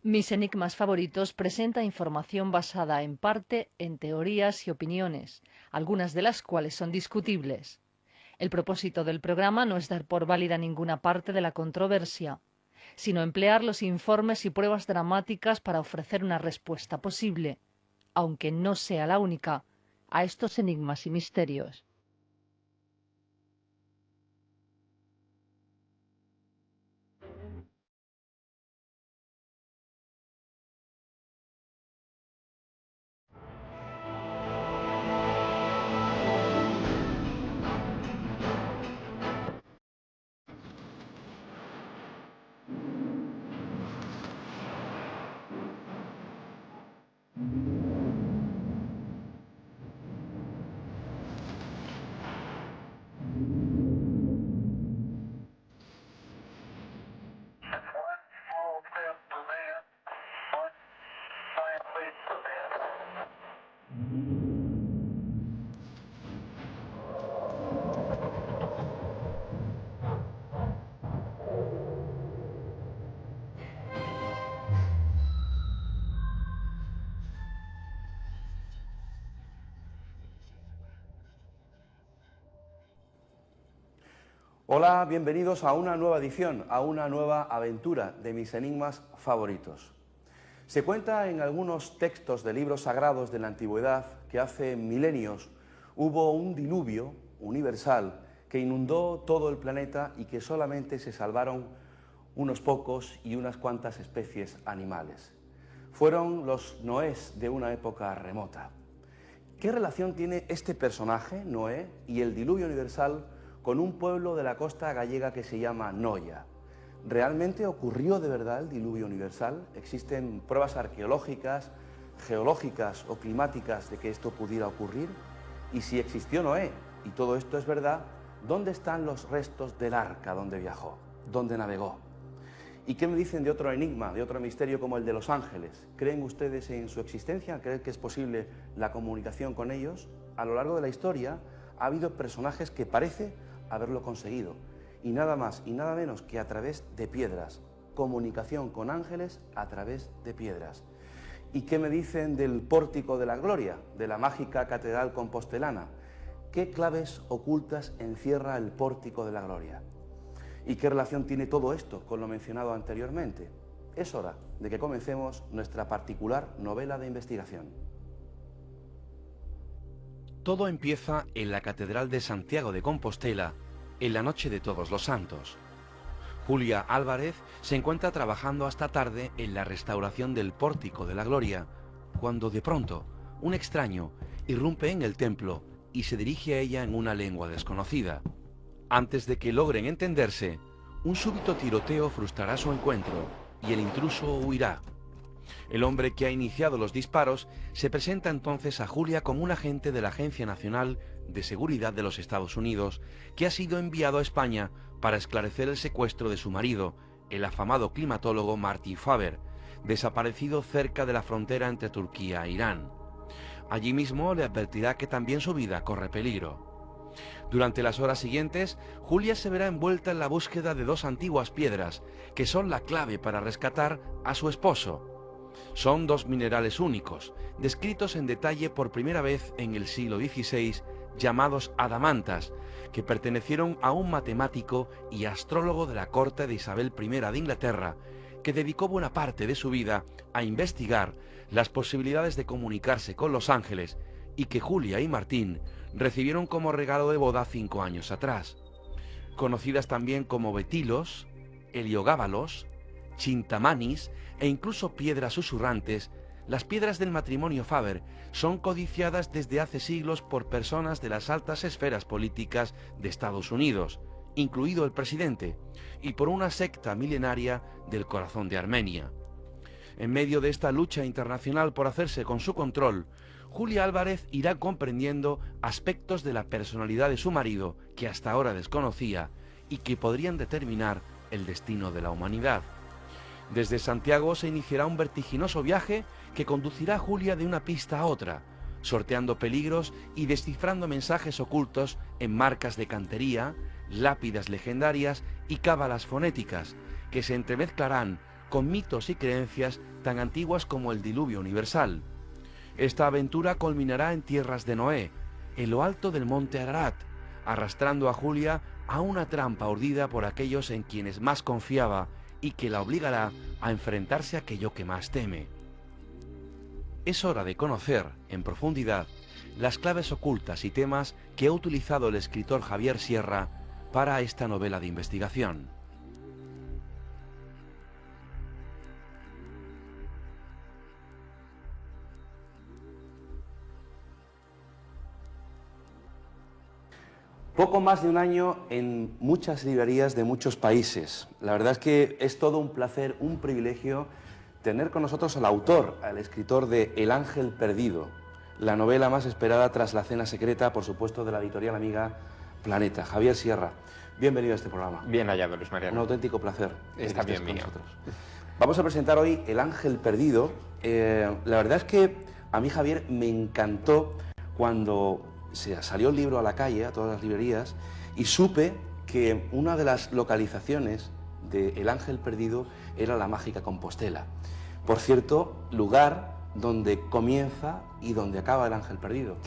Mis enigmas favoritos presenta información basada en parte en teorías y opiniones, algunas de las cuales son discutibles. El propósito del programa no es dar por válida ninguna parte de la controversia, sino emplear los informes y pruebas dramáticas para ofrecer una respuesta posible, aunque no sea la única, a estos enigmas y misterios. Hola, bienvenidos a una nueva edición, a una nueva aventura de mis enigmas favoritos. Se cuenta en algunos textos de libros sagrados de la antigüedad que hace milenios hubo un diluvio universal que inundó todo el planeta y que solamente se salvaron unos pocos y unas cuantas especies animales. Fueron los Noés de una época remota. ¿Qué relación tiene este personaje, Noé, y el diluvio universal con un pueblo de la costa gallega que se llama Noia? ¿Realmente ocurrió de verdad el diluvio universal? ¿Existen pruebas arqueológicas, geológicas o climáticas de que esto pudiera ocurrir? Y si existió Noé y todo esto es verdad, ¿dónde están los restos del arca donde viajó, donde navegó? ¿Y qué me dicen de otro enigma, de otro misterio como el de los ángeles? ¿Creen ustedes en su existencia? ¿Creen que es posible la comunicación con ellos? A lo largo de la historia ha habido personajes que parece haberlo conseguido, y nada más y nada menos que a través de piedras. Comunicación con ángeles a través de piedras. ¿Y qué me dicen del Pórtico de la Gloria, de la mágica catedral compostelana? ¿Qué claves ocultas encierra el Pórtico de la Gloria? ¿Y qué relación tiene todo esto con lo mencionado anteriormente? Es hora de que comencemos nuestra particular novela de investigación. Todo empieza en la Catedral de Santiago de Compostela, en la noche de Todos los Santos. Julia Álvarez se encuentra trabajando hasta tarde en la restauración del Pórtico de la Gloria, cuando de pronto un extraño irrumpe en el templo y se dirige a ella en una lengua desconocida. Antes de que logren entenderse, un súbito tiroteo frustrará su encuentro y el intruso huirá. El hombre que ha iniciado los disparos se presenta entonces a Julia como un agente de la Agencia Nacional de Seguridad de los Estados Unidos, que ha sido enviado a España para esclarecer el secuestro de su marido, el afamado climatólogo Martin Faber, desaparecido cerca de la frontera entre Turquía e Irán. Allí mismo le advertirá que también su vida corre peligro. Durante las horas siguientes, Julia se verá envuelta en la búsqueda de dos antiguas piedras, que son la clave para rescatar a su esposo. Son dos minerales únicos, descritos en detalle por primera vez en el siglo XVI, llamados adamantas, que pertenecieron a un matemático y astrólogo de la corte de Isabel I de Inglaterra, que dedicó buena parte de su vida a investigar las posibilidades de comunicarse con los ángeles y que Julia y Martín recibieron como regalo de boda 5 años atrás. Conocidas también como betilos, heliogábalos, chintamanis e incluso piedras susurrantes, las piedras del matrimonio Faber son codiciadas desde hace siglos por personas de las altas esferas políticas de Estados Unidos, incluido el presidente, y por una secta milenaria del corazón de Armenia. En medio de esta lucha internacional por hacerse con su control, Julia Álvarez irá comprendiendo aspectos de la personalidad de su marido que hasta ahora desconocía y que podrían determinar el destino de la humanidad. Desde Santiago se iniciará un vertiginoso viaje que conducirá a Julia de una pista a otra, sorteando peligros y descifrando mensajes ocultos en marcas de cantería, lápidas legendarias y cábalas fonéticas, que se entremezclarán con mitos y creencias tan antiguas como el diluvio universal. Esta aventura culminará en tierras de Noé, en lo alto del monte Ararat, arrastrando a Julia a una trampa urdida por aquellos en quienes más confiaba y que la obligará a enfrentarse a aquello que más teme. Es hora de conocer, en profundidad, las claves ocultas y temas que ha utilizado el escritor Javier Sierra para esta novela de investigación. Poco más de un año en muchas librerías de muchos países. La verdad es que es todo un placer, un privilegio tener con nosotros al autor, al escritor de El Ángel Perdido, la novela más esperada tras La Cena Secreta, por supuesto, de la editorial amiga Planeta. Javier Sierra, bienvenido a este programa. Bien hallado, Luis Mariano. Un auténtico placer. Está bien mío. Nosotros. Vamos a presentar hoy El Ángel Perdido. La verdad es que a mí, Javier, me encantó cuando salió el libro a la calle, a todas las librerías, y supe que una de las localizaciones de El Ángel Perdido era la mágica Compostela. Por cierto, lugar donde comienza y donde acaba El Ángel Perdido.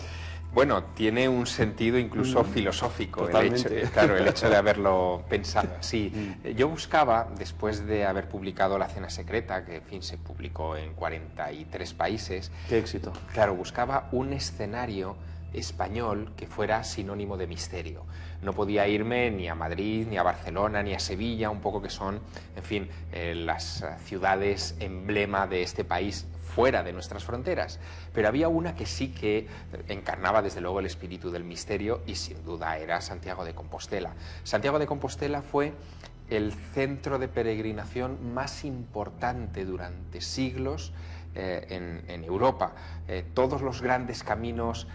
Bueno, tiene un sentido incluso filosófico el hecho de haberlo pensado así. Yo buscaba, después de haber publicado La Cena Secreta, que en fin se publicó en 43 países. ¡Qué éxito! Claro, buscaba un escenario español que fuera sinónimo de misterio. No podía irme ni a Madrid, ni a Barcelona, ni a Sevilla, un poco que son, en fin, las ciudades emblema de este país fuera de nuestras fronteras. Pero había una que sí que encarnaba desde luego el espíritu del misterio y sin duda era Santiago de Compostela. Santiago de Compostela fue el centro de peregrinación más importante durante siglos en Europa. Todos los grandes caminos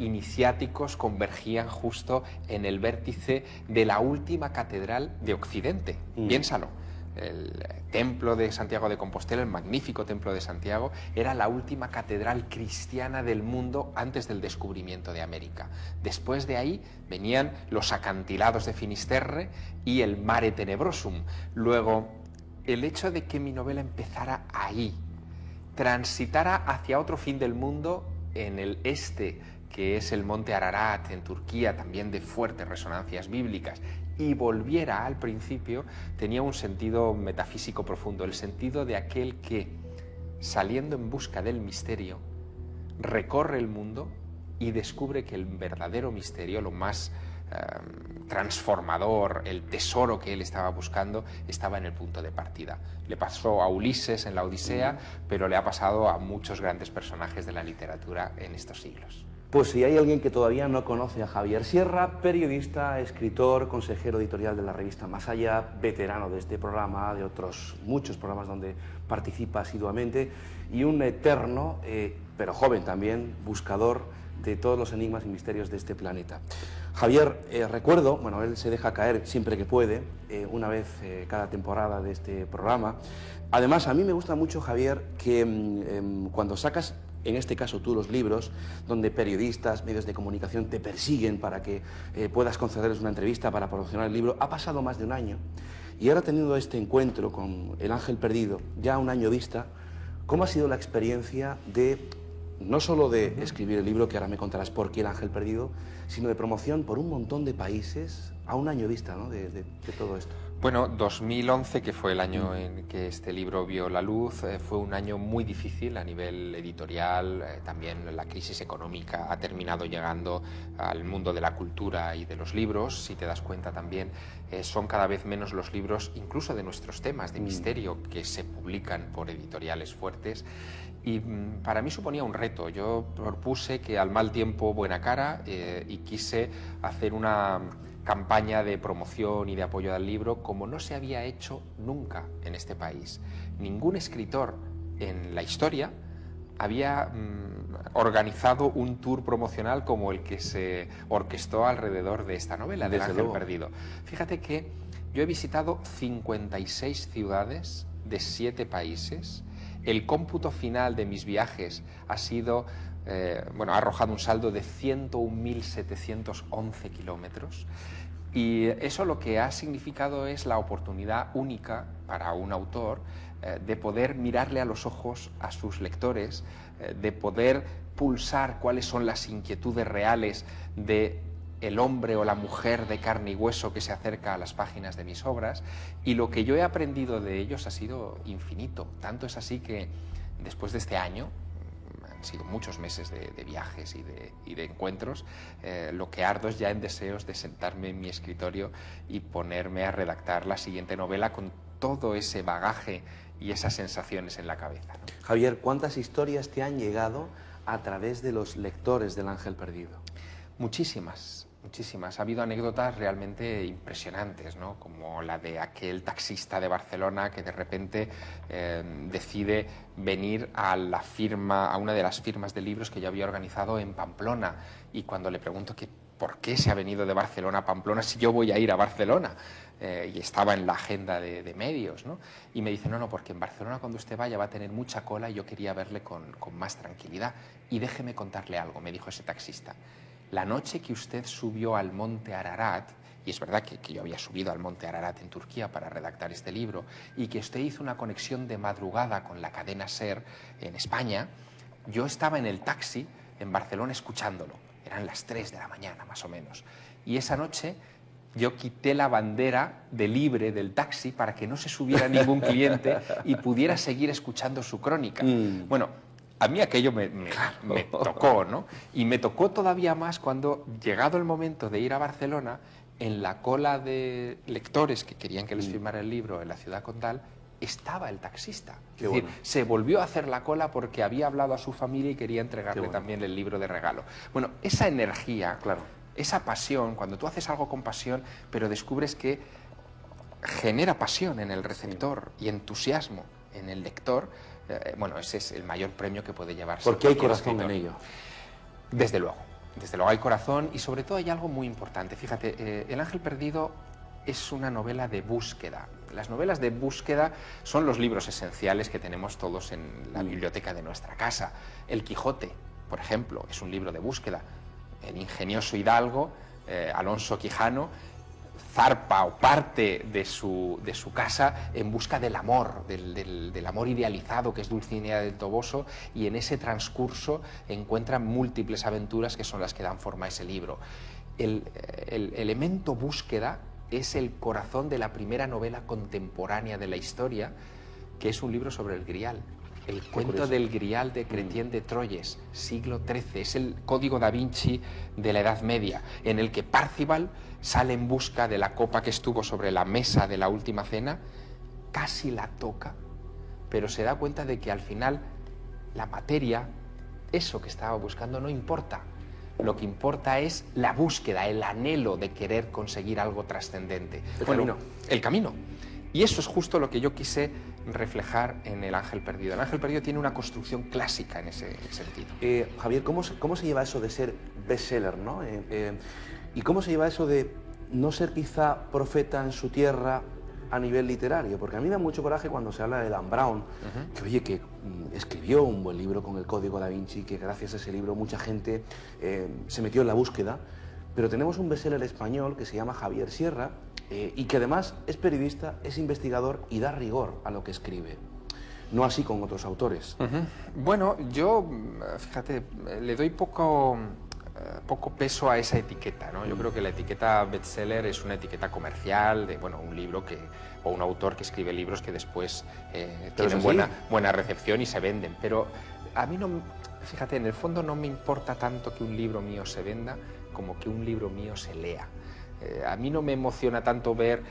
iniciáticos convergían justo en el vértice de la última catedral de Occidente. Piénsalo. El templo de Santiago de Compostela, el magnífico templo de Santiago, era la última catedral cristiana del mundo antes del descubrimiento de América. Después de ahí venían los acantilados de Finisterre y el Mare Tenebrosum. Luego, el hecho de que mi novela empezara ahí, transitara hacia otro fin del mundo en el este, que es el monte Ararat en Turquía, también de fuertes resonancias bíblicas, y volviera al principio, tenía un sentido metafísico profundo, el sentido de aquel que, saliendo en busca del misterio, recorre el mundo y descubre que el verdadero misterio, lo más transformador, el tesoro que él estaba buscando, estaba en el punto de partida. Le pasó a Ulises en la Odisea, pero le ha pasado a muchos grandes personajes de la literatura en estos siglos. Pues si hay alguien que todavía no conoce a Javier Sierra, periodista, escritor, consejero editorial de la revista Más Allá, veterano de este programa, de otros muchos programas donde participa asiduamente, y un eterno, pero joven también, buscador de todos los enigmas y misterios de este planeta. Javier, recuerdo, bueno, él se deja caer siempre que puede, una vez cada temporada de este programa. Además, a mí me gusta mucho, Javier, que cuando sacas, en este caso tú, los libros, donde periodistas, medios de comunicación te persiguen para que puedas concederles una entrevista para promocionar el libro, ha pasado más de un año. Y ahora, teniendo este encuentro con El Ángel Perdido, ya un año vista, ¿cómo ha sido la experiencia de, no solo de escribir el libro, que ahora me contarás por qué El Ángel Perdido, sino de promoción por un montón de países a un año vista, ¿no?, de todo esto? Bueno, 2011, que fue el año en que este libro vio la luz, fue un año muy difícil a nivel editorial. También la crisis económica ha terminado llegando al mundo de la cultura y de los libros. Si te das cuenta también, son cada vez menos los libros, incluso de nuestros temas de misterio, que se publican por editoriales fuertes. Y para mí suponía un reto. Yo propuse que al mal tiempo buena cara, y quise hacer una campaña de promoción y de apoyo al libro como no se había hecho nunca en este país. Ningún escritor en la historia había organizado un tour promocional como el que se orquestó alrededor de esta novela, del Ángel Perdido. Fíjate que yo he visitado 56 ciudades de 7 países. El cómputo final de mis viajes ha sido, ha arrojado un saldo de 101.711 kilómetros. Y eso lo que ha significado es la oportunidad única para un autor de poder mirarle a los ojos a sus lectores, de poder pulsar cuáles son las inquietudes reales de el hombre o la mujer de carne y hueso que se acerca a las páginas de mis obras, y lo que yo he aprendido de ellos ha sido infinito. Tanto es así que después de este año, han sido muchos meses de viajes y de encuentros, lo que ardo es ya en deseos de sentarme en mi escritorio y ponerme a redactar la siguiente novela con todo ese bagaje y esas sensaciones en la cabeza, ¿no? Javier, ¿cuántas historias te han llegado a través de los lectores del Ángel Perdido? Muchísimas, muchísimas. Ha habido anécdotas realmente impresionantes, ¿no? Como la de aquel taxista de Barcelona que de repente decide venir a la firma, a una de las firmas de libros que yo había organizado en Pamplona, y cuando le pregunto que por qué se ha venido de Barcelona a Pamplona si yo voy a ir a Barcelona, y estaba en la agenda de medios, ¿no? Y me dice, no, porque en Barcelona cuando usted vaya va a tener mucha cola y yo quería verle con más tranquilidad. Y déjeme contarle algo, me dijo ese taxista. La noche que usted subió al monte Ararat, y es verdad que yo había subido al monte Ararat en Turquía para redactar este libro, y que usted hizo una conexión de madrugada con la cadena SER en España, yo estaba en el taxi en Barcelona escuchándolo. Eran las 3 de la mañana más o menos. Y esa noche yo quité la bandera de libre del taxi para que no se subiera ningún cliente y pudiera seguir escuchando su crónica. Bueno, a mí aquello me tocó, ¿no? Y me tocó todavía más cuando, llegado el momento de ir a Barcelona, en la cola de lectores que querían que les firmara el libro en la ciudad condal, estaba el taxista. Es decir, se volvió a hacer la cola porque había hablado a su familia y quería entregarle también el libro de regalo. Bueno, esa energía, esa pasión, cuando tú haces algo con pasión, pero descubres que genera pasión en el receptor y entusiasmo en el lector, bueno, ese es el mayor premio que puede llevarse. Porque hay corazón en ello. Desde luego hay corazón, y sobre todo hay algo muy importante. Fíjate, El Ángel Perdido es una novela de búsqueda. Las novelas de búsqueda son los libros esenciales que tenemos todos en la biblioteca de nuestra casa. El Quijote, por ejemplo, es un libro de búsqueda. El ingenioso hidalgo, Alonso Quijano, zarpa o parte de su casa en busca del amor, del amor idealizado que es Dulcinea del Toboso, y en ese transcurso encuentra múltiples aventuras que son las que dan forma a ese libro. El elemento búsqueda es el corazón de la primera novela contemporánea de la historia, que es un libro sobre el Grial. El cuento del Grial de Chrétien de Troyes, siglo XIII. Es el código da Vinci de la Edad Media, en el que Parzival sale en busca de la copa que estuvo sobre la mesa de la última cena, casi la toca, pero se da cuenta de que al final la materia, eso que estaba buscando, no importa. Lo que importa es la búsqueda, el anhelo de querer conseguir algo trascendente. El camino. Y eso es justo lo que yo quise reflejar en El Ángel Perdido. El Ángel Perdido tiene una construcción clásica en ese sentido. Javier, ¿cómo se lleva eso de ser bestseller, ¿no? ¿Y cómo se lleva eso de no ser quizá profeta en su tierra a nivel literario? Porque a mí me da mucho coraje cuando se habla de Dan Brown, que oye, que escribió un buen libro con el Código da Vinci, que gracias a ese libro mucha gente se metió en la búsqueda, pero tenemos un bestseller español que se llama Javier Sierra, y que además es periodista, es investigador y da rigor a lo que escribe. No así con otros autores. Bueno, yo, fíjate, le doy poco peso a esa etiqueta, ¿no? Yo creo que la etiqueta bestseller es una etiqueta comercial de, bueno, un libro o un autor que escribe libros que después tienen buena recepción y se venden. Pero a mí no, fíjate, en el fondo no me importa tanto que un libro mío se venda como que un libro mío se lea. A mí no me emociona tanto ver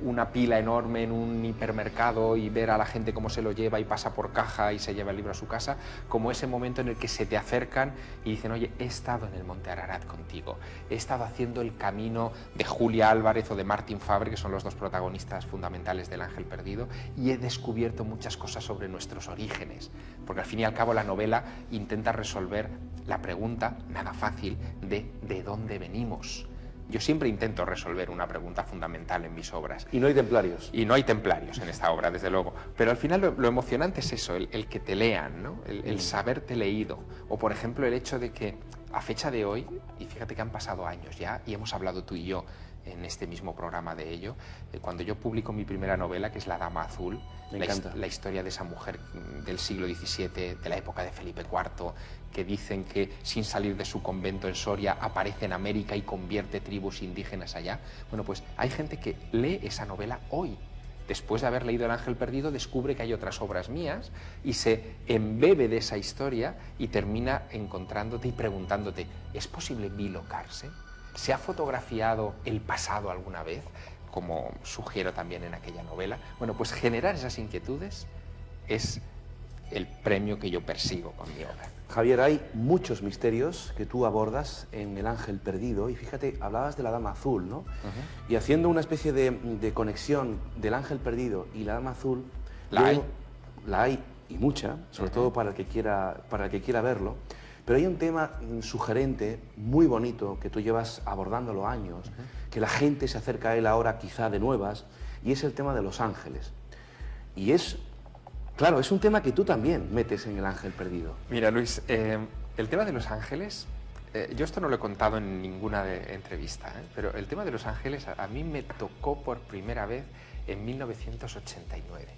una pila enorme en un hipermercado y ver a la gente cómo se lo lleva y pasa por caja y se lleva el libro a su casa, como ese momento en el que se te acercan y dicen, oye, he estado en el Monte Ararat contigo, he estado haciendo el camino de Julia Álvarez o de Martín Fabre, que son los dos protagonistas fundamentales del Ángel Perdido, y he descubierto muchas cosas sobre nuestros orígenes, porque al fin y al cabo la novela intenta resolver la pregunta, nada fácil, de dónde venimos. Yo siempre intento resolver una pregunta fundamental en mis obras. Y no hay templarios. Y no hay templarios en esta obra, desde luego. Pero al final lo emocionante es eso, el que te lean, ¿no? El saberte leído. O, por ejemplo, el hecho de que a fecha de hoy, y fíjate que han pasado años ya, y hemos hablado tú y yo en este mismo programa de ello. Cuando yo publico mi primera novela, que es La Dama Azul, la historia de esa mujer del siglo XVII, de la época de Felipe IV, que dicen que sin salir de su convento en Soria aparece en América y convierte tribus indígenas allá. Bueno, pues hay gente que lee esa novela hoy. Después de haber leído El Ángel Perdido, descubre que hay otras obras mías y se embebe de esa historia y termina encontrándote y preguntándote, ¿es posible bilocarse? ¿Se ha fotografiado el pasado alguna vez? Como sugiero también en aquella novela. Bueno, pues generar esas inquietudes es el premio que yo persigo con mi obra. Javier, hay muchos misterios que tú abordas en El Ángel Perdido y fíjate, hablabas de la Dama Azul, ¿no? Y haciendo una especie de conexión del Ángel Perdido y la Dama Azul... La hay y mucha, sobre todo para el que quiera verlo. Pero hay un tema sugerente, muy bonito, que tú llevas abordándolo años, que la gente se acerca a él ahora quizá de nuevas, y es el tema de los ángeles. Y es, claro, es un tema que tú también metes en El Ángel Perdido. Mira, Luis, el tema de los ángeles, yo esto no lo he contado en ninguna entrevista, pero el tema de los ángeles a mí me tocó por primera vez en 1989.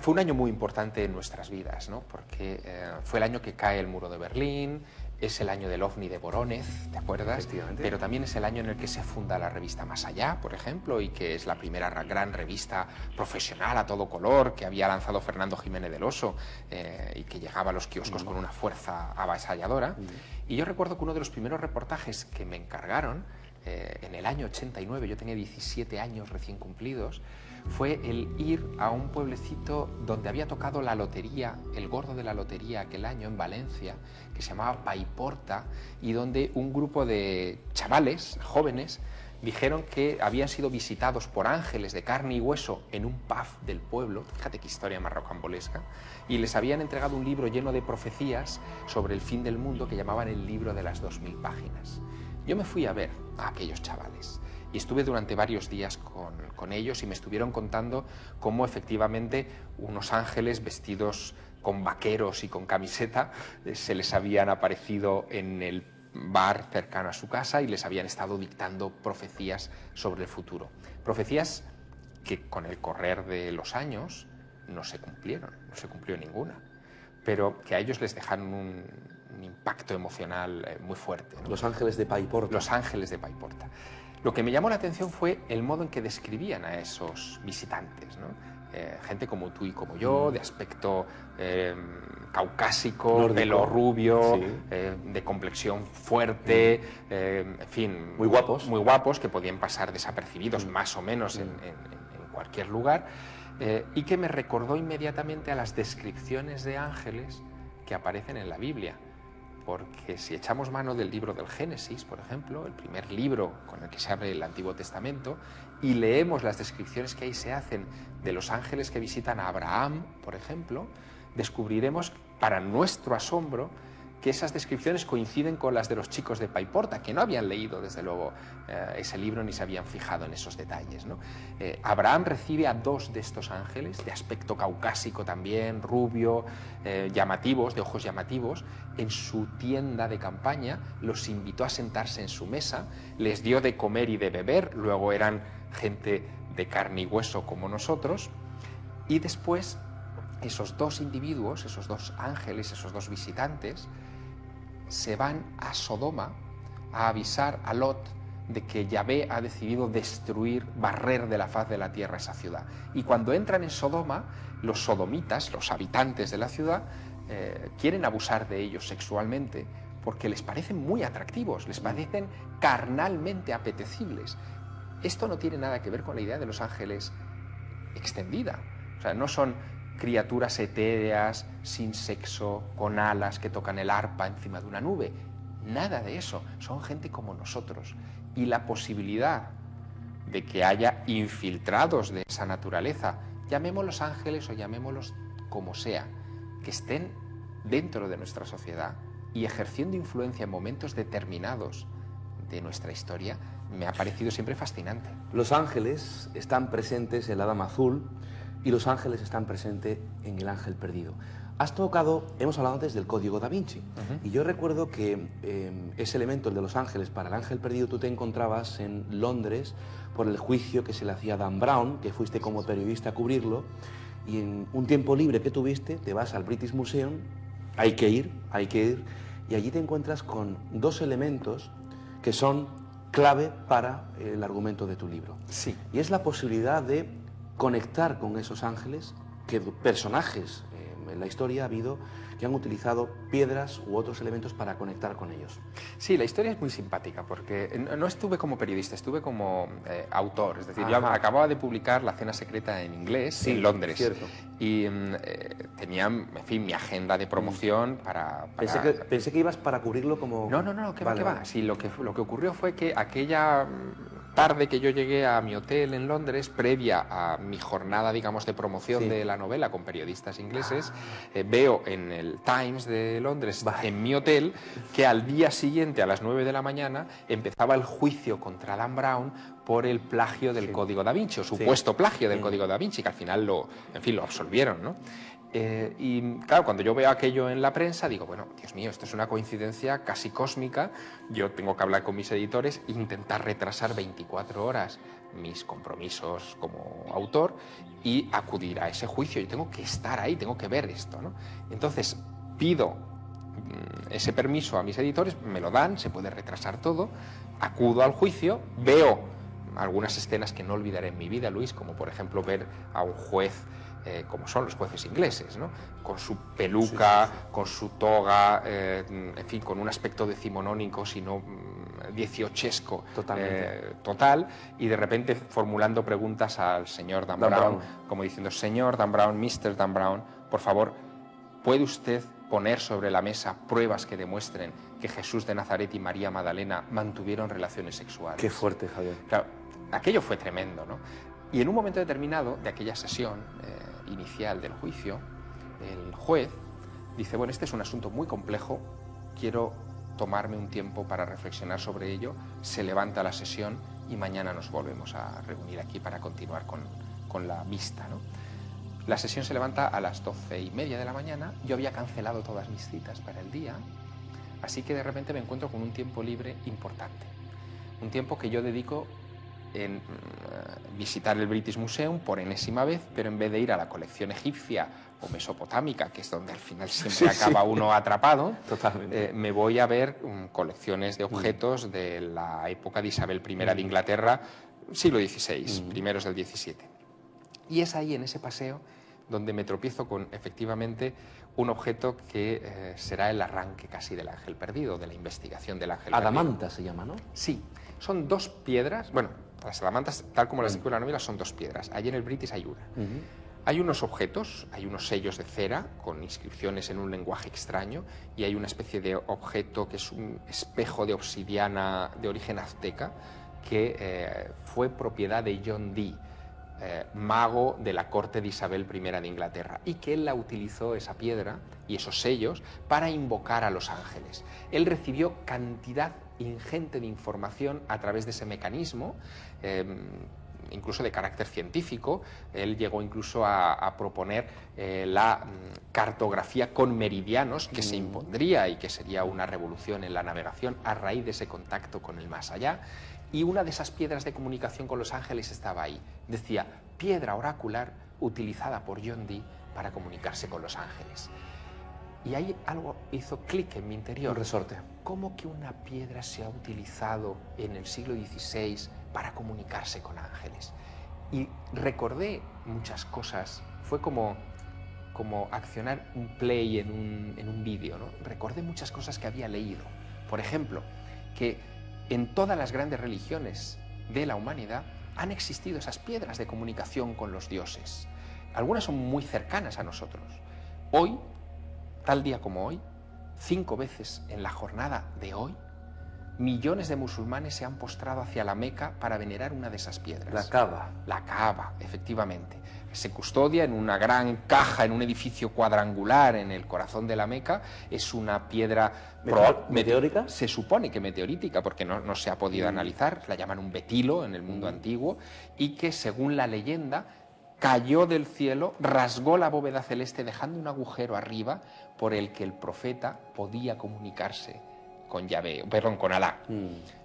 Fue un año muy importante en nuestras vidas, ¿no? Porque fue el año que cae el muro de Berlín, es el año del OVNI de Vorónezh, ¿te acuerdas? Pero también es el año en el que se funda la revista Más Allá, por ejemplo, y que es la primera gran revista profesional a todo color que había lanzado Fernando Jiménez del Oso y que llegaba a los kioscos con una fuerza avasalladora. Y yo recuerdo que uno de los primeros reportajes que me encargaron en el año 89, yo tenía 17 años recién cumplidos, fue el ir a un pueblecito donde había tocado la lotería, el gordo de la lotería aquel año en Valencia, que se llamaba Paiporta, y donde un grupo de chavales, jóvenes, dijeron que habían sido visitados por ángeles de carne y hueso en un pub del pueblo, fíjate qué historia más rocambolesca, y les habían entregado un libro lleno de profecías sobre el fin del mundo que llamaban el libro de las 2000 páginas. Yo me fui a ver a aquellos chavales y estuve durante varios días con ellos y me estuvieron contando cómo efectivamente unos ángeles vestidos con vaqueros y con camiseta se les habían aparecido en el bar cercano a su casa y les habían estado dictando profecías sobre el futuro. Profecías que con el correr de los años no se cumplieron, no se cumplió ninguna, pero que a ellos les dejaron un impacto emocional muy fuerte, ¿no? Los ángeles de Paiporta. Los ángeles de Paiporta. Lo que me llamó la atención fue el modo en que describían a esos visitantes, ¿no? Gente como tú y como yo, de aspecto caucásico, nórdico, pelo rubio, sí, de complexión fuerte, en fin... Muy guapos, que podían pasar desapercibidos más o menos en cualquier lugar, y que me recordó inmediatamente a las descripciones de ángeles que aparecen en la Biblia. Porque si echamos mano del libro del Génesis, por ejemplo, el primer libro con el que se abre el Antiguo Testamento, y leemos las descripciones que ahí se hacen de los ángeles que visitan a Abraham, por ejemplo, descubriremos, para nuestro asombro, que esas descripciones coinciden con las de los chicos de Paiporta, que no habían leído, desde luego, ese libro ni se habían fijado en esos detalles, ¿no? Abraham recibe a dos de estos ángeles, de aspecto caucásico también, rubio, llamativos, de ojos llamativos, en su tienda de campaña, los invitó a sentarse en su mesa, les dio de comer y de beber, luego eran gente de carne y hueso como nosotros, y después esos dos individuos, esos dos ángeles, esos dos visitantes, se van a Sodoma a avisar a Lot de que Yahvé ha decidido destruir, barrer de la faz de la tierra esa ciudad. Y cuando entran en Sodoma, los sodomitas, los habitantes de la ciudad, quieren abusar de ellos sexualmente porque les parecen muy atractivos, les parecen carnalmente apetecibles. Esto no tiene nada que ver con la idea de los ángeles extendida. O sea, no son criaturas etéreas, sin sexo, con alas, que tocan el arpa encima de una nube. Nada de eso. Son gente como nosotros. Y la posibilidad de que haya infiltrados de esa naturaleza, llamémoslos ángeles o llamémoslos como sea, que estén dentro de nuestra sociedad y ejerciendo influencia en momentos determinados de nuestra historia, me ha parecido siempre fascinante. Los ángeles están presentes en la Dama Azul y los ángeles están presentes en El Ángel Perdido. Has tocado, hemos hablado antes del Código Da Vinci, y yo recuerdo que ese elemento, el de los ángeles, para el ángel perdido, tú te encontrabas en Londres por el juicio que se le hacía a Dan Brown, que fuiste como periodista a cubrirlo, y en un tiempo libre que tuviste, te vas al British Museum, hay que ir, y allí te encuentras con dos elementos que son clave para el argumento de tu libro. Sí. Y es la posibilidad de conectar con esos ángeles, que personajes en la historia ha habido que han utilizado piedras u otros elementos para conectar con ellos. Sí, la historia es muy simpática porque no estuve como periodista, estuve como autor. Es decir, yo acababa de publicar La cena secreta en inglés en Londres. Cierto. Y tenía, en fin, mi agenda de promoción para... Pensé que ibas para cubrirlo como... No, ¿qué va? Sí, lo que ocurrió fue que aquella tarde que yo llegué a mi hotel en Londres, previa a mi jornada, digamos, de promoción de la novela con periodistas ingleses, veo en el Times de Londres, en mi hotel, que al día siguiente, a las 9 de la mañana, empezaba el juicio contra Dan Brown por el plagio del Código Da Vinci, o supuesto plagio del Código Da Vinci, que al final lo absolvieron, ¿no? Y claro, cuando yo veo aquello en la prensa, digo, bueno, Dios mío, esto es una coincidencia casi cósmica, yo tengo que hablar con mis editores e intentar retrasar 24 horas mis compromisos como autor y acudir a ese juicio. Yo tengo que estar ahí, tengo que ver esto, ¿no? Entonces pido ese permiso a mis editores, me lo dan, se puede retrasar todo, acudo al juicio, veo algunas escenas que no olvidaré en mi vida, Luis, como por ejemplo ver a un juez como son los jueces ingleses, ¿no? Con su peluca, con su toga, en fin, con un aspecto decimonónico, sino dieciochesco total, y de repente formulando preguntas al señor Dan Brown, como diciendo, señor Dan Brown, Mr. Dan Brown, por favor, ¿puede usted poner sobre la mesa pruebas que demuestren que Jesús de Nazaret y María Magdalena mantuvieron relaciones sexuales? Qué fuerte, Javier. Claro, aquello fue tremendo, ¿no? Y en un momento determinado de aquella sesión inicial del juicio, el juez dice, bueno, este es un asunto muy complejo, quiero tomarme un tiempo para reflexionar sobre ello, se levanta la sesión y mañana nos volvemos a reunir aquí para continuar con la vista, ¿no? La sesión se levanta a las 12:30 de la mañana, yo había cancelado todas mis citas para el día, así que de repente me encuentro con un tiempo libre importante, un tiempo que yo dedico en visitar el British Museum por enésima vez, pero en vez de ir a la colección egipcia o mesopotámica, que es donde al final siempre acaba uno atrapado, me voy a ver colecciones de objetos de la época de Isabel I de Inglaterra, siglo XVI, primeros del XVII. Y es ahí, en ese paseo, donde me tropiezo con, efectivamente, un objeto que será el arranque casi del ángel perdido, de la investigación del ángel perdido. Adamanta se llama, ¿no? Sí, son dos piedras, bueno, las adamantas, tal como las describe la novela, son dos piedras. Allí en el British hay una. Hay unos objetos, hay unos sellos de cera con inscripciones en un lenguaje extraño y hay una especie de objeto que es un espejo de obsidiana de origen azteca que fue propiedad de John Dee, mago de la corte de Isabel I de Inglaterra, y que él la utilizó, esa piedra y esos sellos, para invocar a los ángeles. Él recibió cantidad ingente de información a través de ese mecanismo, incluso de carácter científico. Él llegó incluso a proponer la cartografía con meridianos, que se impondría y que sería una revolución en la navegación a raíz de ese contacto con el más allá. Y una de esas piedras de comunicación con los ángeles estaba ahí. Decía, piedra oracular utilizada por John Dee para comunicarse con los ángeles. Y ahí algo hizo clic en mi interior. Un resorte. ¿Cómo que una piedra se ha utilizado en el siglo XVI para comunicarse con ángeles? Y recordé muchas cosas. Fue como accionar un play en un vídeo, ¿no? Recordé muchas cosas que había leído. Por ejemplo, que en todas las grandes religiones de la humanidad han existido esas piedras de comunicación con los dioses. Algunas son muy cercanas a nosotros. Hoy, tal día como hoy, 5 veces en la jornada de hoy, millones de musulmanes se han postrado hacia la Meca para venerar una de esas piedras. La Kaaba. La Kaaba, efectivamente. Se custodia en una gran caja, en un edificio cuadrangular en el corazón de la Meca. Es una piedra ¿Meteórica? Se supone que meteorítica, porque no se ha podido analizar. La llaman un betilo en el mundo antiguo, y que, según la leyenda, cayó del cielo, rasgó la bóveda celeste dejando un agujero arriba por el que el profeta podía comunicarse con Yahvé, perdón, con Alá.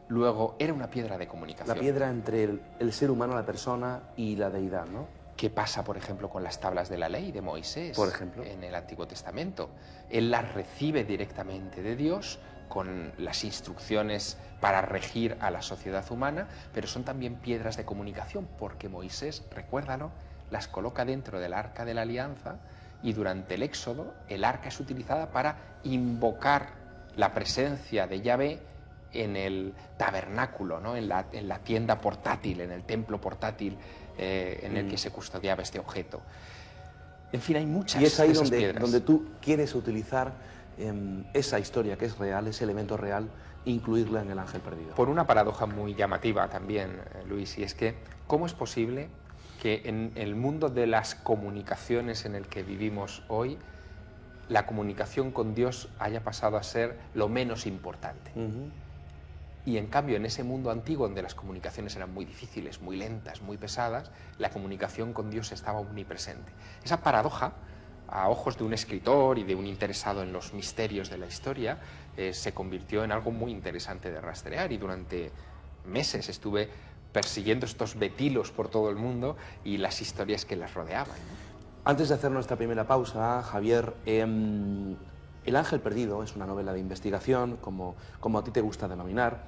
Luego era una piedra de comunicación. La piedra entre el ser humano, la persona y la deidad, ¿no? ¿Qué pasa, por ejemplo, con las tablas de la ley de Moisés? Por ejemplo. En el Antiguo Testamento. Él las recibe directamente de Dios con las instrucciones para regir a la sociedad humana, pero son también piedras de comunicación, porque Moisés, recuérdalo, las coloca dentro del Arca de la Alianza y durante el Éxodo el arca es utilizada para invocar la presencia de Yahvé en el tabernáculo, ¿no? en la tienda portátil, en el templo portátil en el que se custodiaba este objeto. En fin, hay muchas y es ahí piedras. donde tú quieres utilizar esa historia que es real, ese elemento real, incluirla en el ángel perdido. Por una paradoja muy llamativa también, Luis, y es que ¿cómo es posible que en el mundo de las comunicaciones en el que vivimos hoy, la comunicación con Dios haya pasado a ser lo menos importante? Y en cambio, en ese mundo antiguo donde las comunicaciones eran muy difíciles, muy lentas, muy pesadas, la comunicación con Dios estaba omnipresente. Esa paradoja, a ojos de un escritor y de un interesado en los misterios de la historia, se convirtió en algo muy interesante de rastrear, y durante meses estuve persiguiendo estos betilos por todo el mundo y las historias que las rodeaban, ¿no? Antes de hacer nuestra primera pausa, Javier, El ángel perdido es una novela de investigación, como a ti te gusta denominar.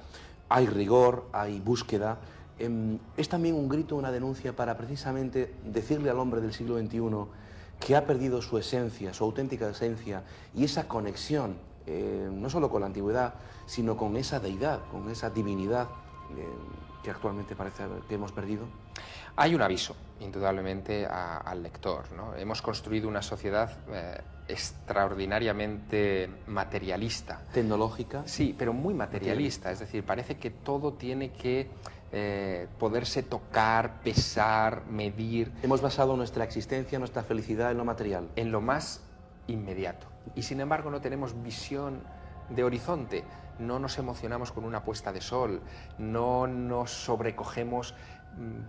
Hay rigor, hay búsqueda. Es también un grito, una denuncia para precisamente decirle al hombre del siglo XXI que ha perdido su esencia, su auténtica esencia, y esa conexión, no solo con la antigüedad, sino con esa deidad, con esa divinidad que actualmente parece que hemos perdido. Hay un aviso, indudablemente, al lector, ¿no? Hemos construido una sociedad extraordinariamente materialista. ¿Tecnológica? Sí, pero muy materialista. Es decir, parece que todo tiene que poderse tocar, pesar, medir. Hemos basado nuestra existencia, nuestra felicidad en lo material. En lo más inmediato. Y sin embargo no tenemos visión de horizonte. No nos emocionamos con una puesta de sol, no nos sobrecogemos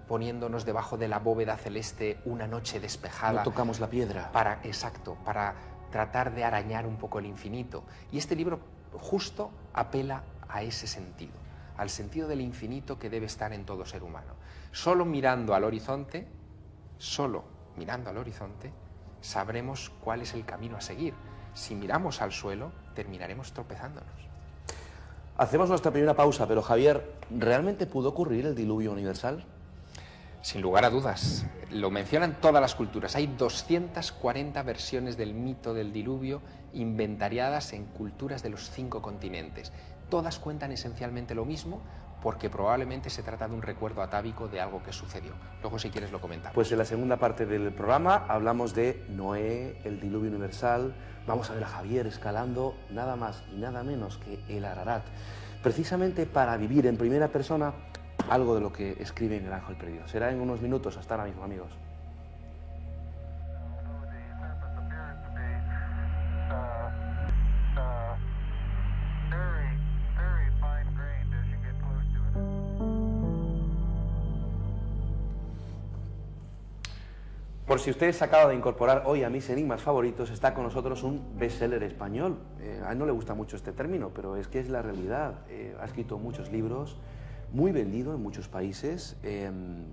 poniéndonos debajo de la bóveda celeste una noche despejada. No tocamos la piedra. Exacto, para tratar de arañar un poco el infinito. Y este libro justo apela a ese sentido, al sentido del infinito que debe estar en todo ser humano. Solo mirando al horizonte, sabremos cuál es el camino a seguir. Si miramos al suelo, terminaremos tropezándonos. Hacemos nuestra primera pausa, pero Javier, ¿realmente pudo ocurrir el diluvio universal? Sin lugar a dudas. Lo mencionan todas las culturas. Hay 240 versiones del mito del diluvio inventariadas en culturas de los 5 continentes. Todas cuentan esencialmente lo mismo, porque probablemente se trata de un recuerdo atávico de algo que sucedió. Luego, si quieres, lo comentamos. Pues en la segunda parte del programa hablamos de Noé, el diluvio universal. Vamos a ver a Javier escalando nada más y nada menos que el Ararat, precisamente para vivir en primera persona algo de lo que escribe en El ángel perdido. Será en unos minutos. Hasta ahora mismo, amigos. Por si usted se acaba de incorporar hoy a mis enigmas favoritos, está con nosotros un bestseller español. A él no le gusta mucho este término, pero es que es la realidad. Ha escrito muchos libros, muy vendido en muchos países.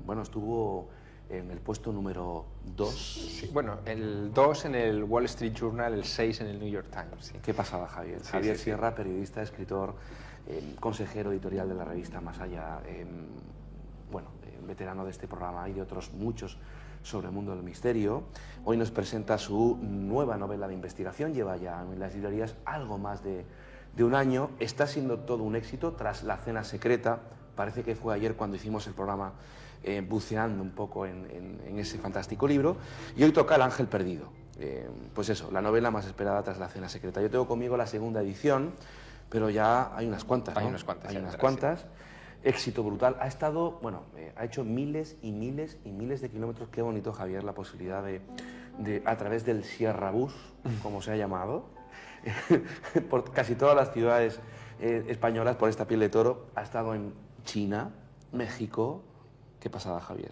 Bueno, estuvo en el puesto número 2. Sí, bueno, el 2 en el Wall Street Journal, el 6 en el New York Times. Sí. ¿Qué pasaba, Javier? Sí, Javier sí, Sierra, periodista, escritor, consejero editorial de la revista Más Allá, bueno, veterano de este programa y de otros muchos sobre el mundo del misterio. Hoy nos presenta su nueva novela de investigación. Lleva ya en las librerías algo más de un año. Está siendo todo un éxito tras La cena secreta. Parece que fue ayer cuando hicimos el programa buceando un poco en ese fantástico libro. Y hoy toca El ángel perdido. Pues eso, la novela más esperada tras La cena secreta. Yo tengo conmigo la segunda edición, pero ya hay unas cuantas, ¿no? Hay unas cuantas. Hay unas cuantas. Sí. Éxito brutal. Ha estado, bueno, ha hecho miles y miles y miles de kilómetros. Qué bonito, Javier, la posibilidad de a través del Sierra Bus, como se ha llamado, por casi todas las ciudades españolas, por esta piel de toro. Ha estado en China, México. ¿Qué pasaba, Javier?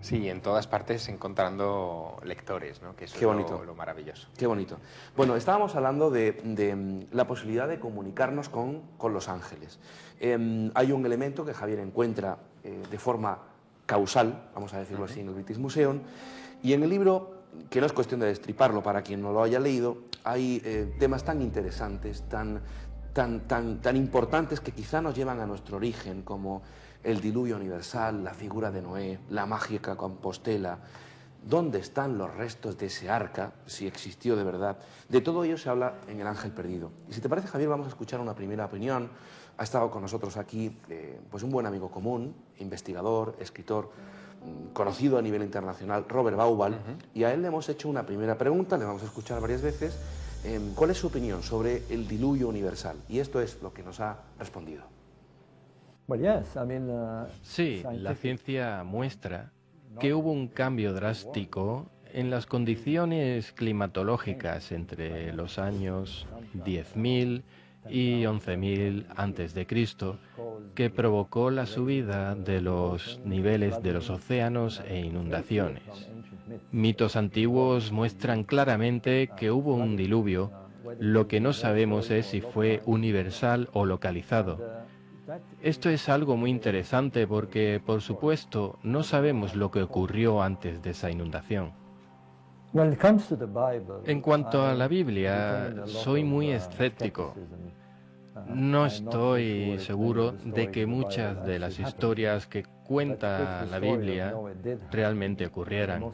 Sí, en todas partes encontrando lectores, ¿no? Que eso Qué es bonito. lo maravilloso. Qué bonito. Bueno, estábamos hablando de la posibilidad de comunicarnos con los ángeles. Hay un elemento que Javier encuentra de forma causal, vamos a decirlo así, en el British Museum, y en el libro, que no es cuestión de destriparlo para quien no lo haya leído, hay temas tan interesantes, tan importantes que quizá nos llevan a nuestro origen, como el diluvio universal, la figura de Noé, la mágica Compostela. ¿Dónde están los restos de ese arca, si existió de verdad? De todo ello se habla en El Ángel Perdido. Y si te parece, Javier, vamos a escuchar una primera opinión. Ha estado con nosotros aquí pues un buen amigo común, investigador, escritor, conocido a nivel internacional, Robert Bauval, y a él le hemos hecho una primera pregunta, le vamos a escuchar varias veces. ¿Cuál es su opinión sobre el diluvio universal? Y esto es lo que nos ha respondido. Sí, la ciencia muestra que hubo un cambio drástico en las condiciones climatológicas entre los años 10.000 y 11.000 antes de Cristo, que provocó la subida de los niveles de los océanos e inundaciones. Mitos antiguos muestran claramente que hubo un diluvio. Lo que no sabemos es si fue universal o localizado. Esto es algo muy interesante porque, por supuesto, no sabemos lo que ocurrió antes de esa inundación. En cuanto a la Biblia, soy muy escéptico. No estoy seguro de que muchas de las historias que cuenta la Biblia realmente ocurrieran.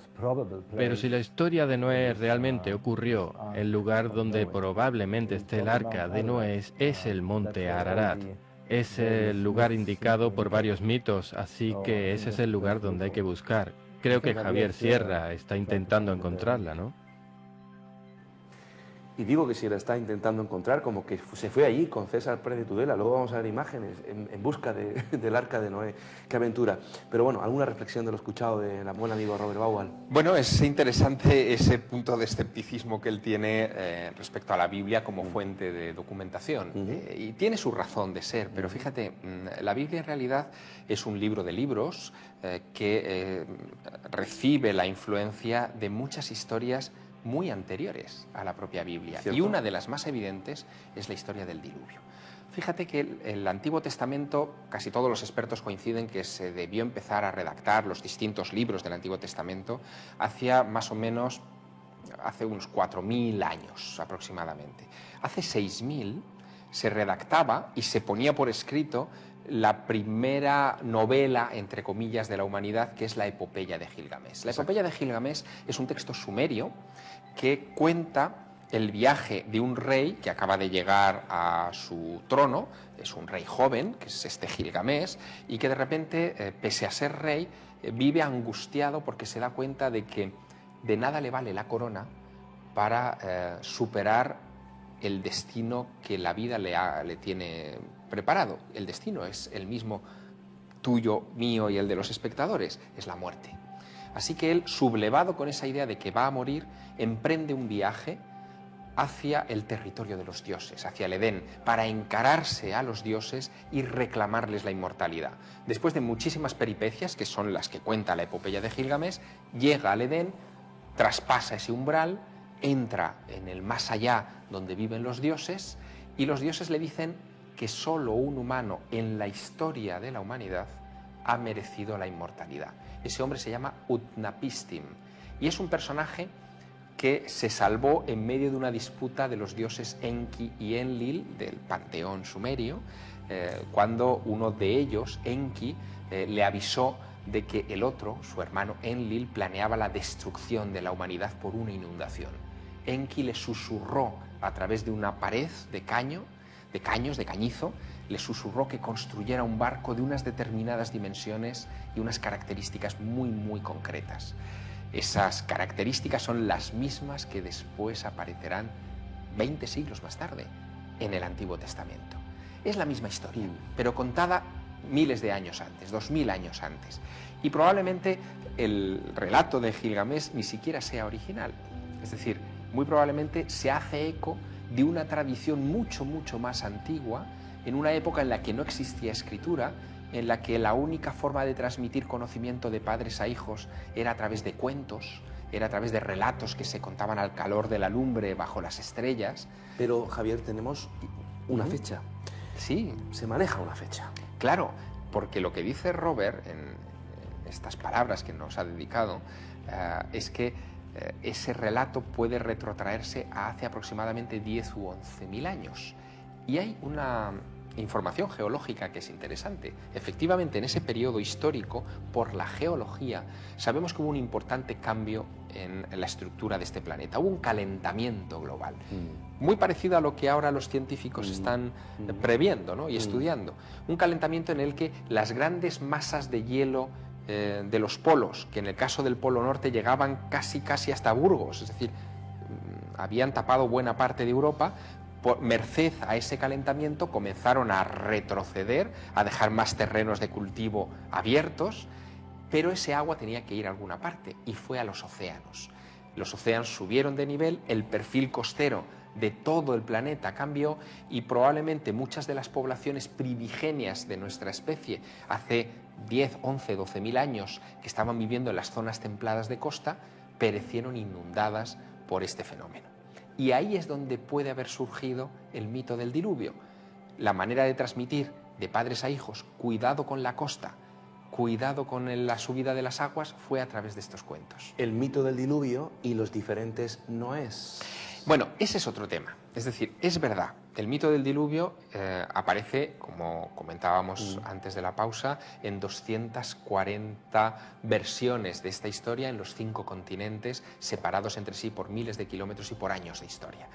Pero si la historia de Noé realmente ocurrió, el lugar donde probablemente esté el arca de Noé es el monte Ararat. Es el lugar indicado por varios mitos, así que ese es el lugar donde hay que buscar. Creo que Javier Sierra está intentando encontrarla, ¿no? Y digo que si la está intentando encontrar, como que se fue allí con César Pérez de Tudela. Luego vamos a ver imágenes en busca del arca de Noé. Qué aventura. Pero bueno, ¿alguna reflexión de lo escuchado del buen amigo Robert Bauval? Bueno, es interesante ese punto de escepticismo que él tiene respecto a la Biblia como fuente de documentación. Y tiene su razón de ser, pero fíjate, la Biblia en realidad es un libro de libros que recibe la influencia de muchas historias muy anteriores a la propia Biblia. ¿Cierto? Y una de las más evidentes es la historia del diluvio. Fíjate que el Antiguo Testamento, casi todos los expertos coinciden que se debió empezar a redactar los distintos libros del Antiguo Testamento hacia más o menos, hace unos 4.000 años aproximadamente. Hace 6.000 se redactaba y se ponía por escrito la primera novela, entre comillas, de la humanidad, que es la Epopeya de Gilgamesh. La Epopeya de Gilgamesh es un texto sumerio que cuenta el viaje de un rey que acaba de llegar a su trono, es un rey joven, que es este Gilgamesh, y que de repente, pese a ser rey, vive angustiado porque se da cuenta de que de nada le vale la corona para superar el destino que la vida le tiene preparado. El destino es el mismo tuyo, mío y el de los espectadores, es la muerte. Así que él, sublevado con esa idea de que va a morir, emprende un viaje hacia el territorio de los dioses, hacia el Edén, para encararse a los dioses y reclamarles la inmortalidad. Después de muchísimas peripecias, que son las que cuenta la Epopeya de Gilgamesh, llega al Edén, traspasa ese umbral, entra en el más allá donde viven los dioses, y los dioses le dicen que solo un humano en la historia de la humanidad ha merecido la inmortalidad. Ese hombre se llama Utnapishtim y es un personaje que se salvó en medio de una disputa de los dioses Enki y Enlil del panteón sumerio, cuando uno de ellos, Enki, le avisó de que el otro, su hermano Enlil, planeaba la destrucción de la humanidad por una inundación. Enki le susurró a través de una pared de cañizo, le susurró que construyera un barco de unas determinadas dimensiones y unas características muy, muy concretas. Esas características son las mismas que después aparecerán 20 siglos más tarde en el Antiguo Testamento. Es la misma historia, pero contada miles de años antes, 2000 años antes. Y probablemente el relato de Gilgamesh ni siquiera sea original. Es decir, muy probablemente se hace eco de una tradición mucho, mucho más antigua, en una época en la que no existía escritura, en la que la única forma de transmitir conocimiento de padres a hijos era a través de cuentos, era a través de relatos que se contaban al calor de la lumbre bajo las estrellas. Pero, Javier, tenemos una fecha. Sí. Se maneja una fecha. Claro, porque lo que dice Robert en estas palabras que nos ha dedicado es que ese relato puede retrotraerse a hace aproximadamente 10 u 11.000 años. Y hay una información geológica que es interesante. Efectivamente, en ese periodo histórico, por la geología, sabemos que hubo un importante cambio en la estructura de este planeta. Hubo un calentamiento global, muy parecido a lo que ahora los científicos están previendo, ¿no? Y estudiando. Un calentamiento en el que las grandes masas de hielo de los polos, que en el caso del Polo Norte llegaban casi hasta Burgos, es decir, habían tapado buena parte de Europa, merced a ese calentamiento comenzaron a retroceder, a dejar más terrenos de cultivo abiertos, pero ese agua tenía que ir a alguna parte y fue a los océanos. Los océanos subieron de nivel, el perfil costero de todo el planeta cambió y probablemente muchas de las poblaciones primigenias de nuestra especie hace 10, 11, 12.000 años que estaban viviendo en las zonas templadas de costa perecieron inundadas por este fenómeno. Y ahí es donde puede haber surgido el mito del diluvio. La manera de transmitir de padres a hijos, cuidado con la costa, cuidado con la subida de las aguas, fue a través de estos cuentos. El mito del diluvio y los diferentes noés. Bueno, ese es otro tema. Es decir, es verdad, el mito del diluvio aparece, como comentábamos antes de la pausa, en 240 versiones de esta historia en los 5 continentes, separados entre sí por miles de kilómetros y por años de historia.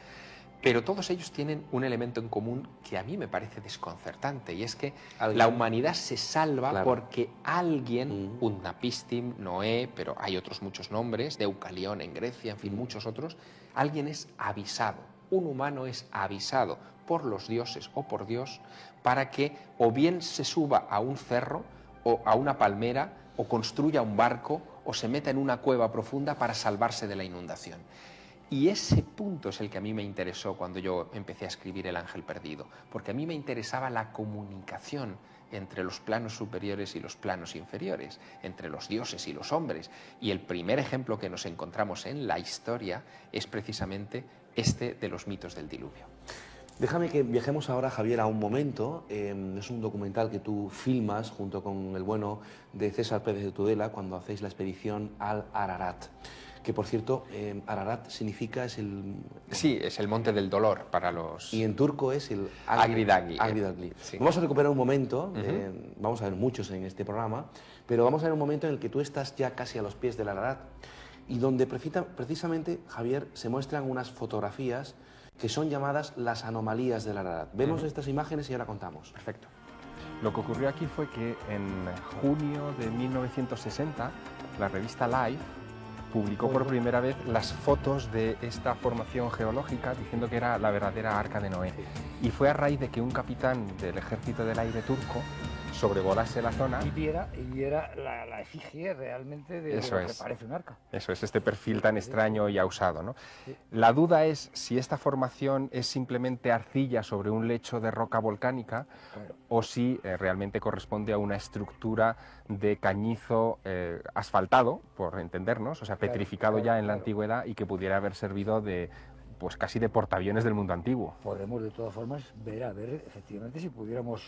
Pero todos ellos tienen un elemento en común que a mí me parece desconcertante, y es que la humanidad se salva porque alguien, Utnapishtim, Noé, pero hay otros muchos nombres, Deucalión en Grecia, en fin, muchos otros, alguien es avisado, un humano es avisado por los dioses o por Dios para que o bien se suba a un cerro o a una palmera o construya un barco o se meta en una cueva profunda para salvarse de la inundación. Y ese punto es el que a mí me interesó cuando yo empecé a escribir El ángel perdido, porque a mí me interesaba la comunicación entre los planos superiores y los planos inferiores, entre los dioses y los hombres. Y el primer ejemplo que nos encontramos en la historia es precisamente este de los mitos del diluvio. Déjame que viajemos ahora, Javier, a un momento. Es un documental que tú filmas junto con el bueno de César Pérez de Tudela cuando hacéis la expedición al Ararat. Que, por cierto, Ararat significa, es el... Sí, es el monte del dolor para los... Y en turco es el... Agridagli. Sí. Vamos a recuperar un momento, vamos a ver muchos en este programa, pero vamos a ver un momento en el que tú estás ya casi a los pies del Ararat y donde precisamente, Javier, se muestran unas fotografías que son llamadas las anomalías del Ararat. Vemos estas imágenes y ahora contamos. Perfecto. Lo que ocurrió aquí fue que en junio de 1960, la revista Life publicó por primera vez las fotos de esta formación geológica diciendo que era la verdadera Arca de Noé. Y fue a raíz de que un capitán del Ejército del Aire turco sobrevolase la zona y viera la efigie realmente de lo que parece un arca. Eso es, este perfil tan extraño y ausado, ¿no? Sí. La duda es si esta formación es simplemente arcilla sobre un lecho de roca volcánica, claro, o si realmente corresponde a una estructura de cañizo asfaltado, por entendernos, o sea, petrificado ya en la antigüedad y que pudiera haber servido de... pues casi de portaaviones del mundo antiguo. Podemos de todas formas ver efectivamente si pudiéramos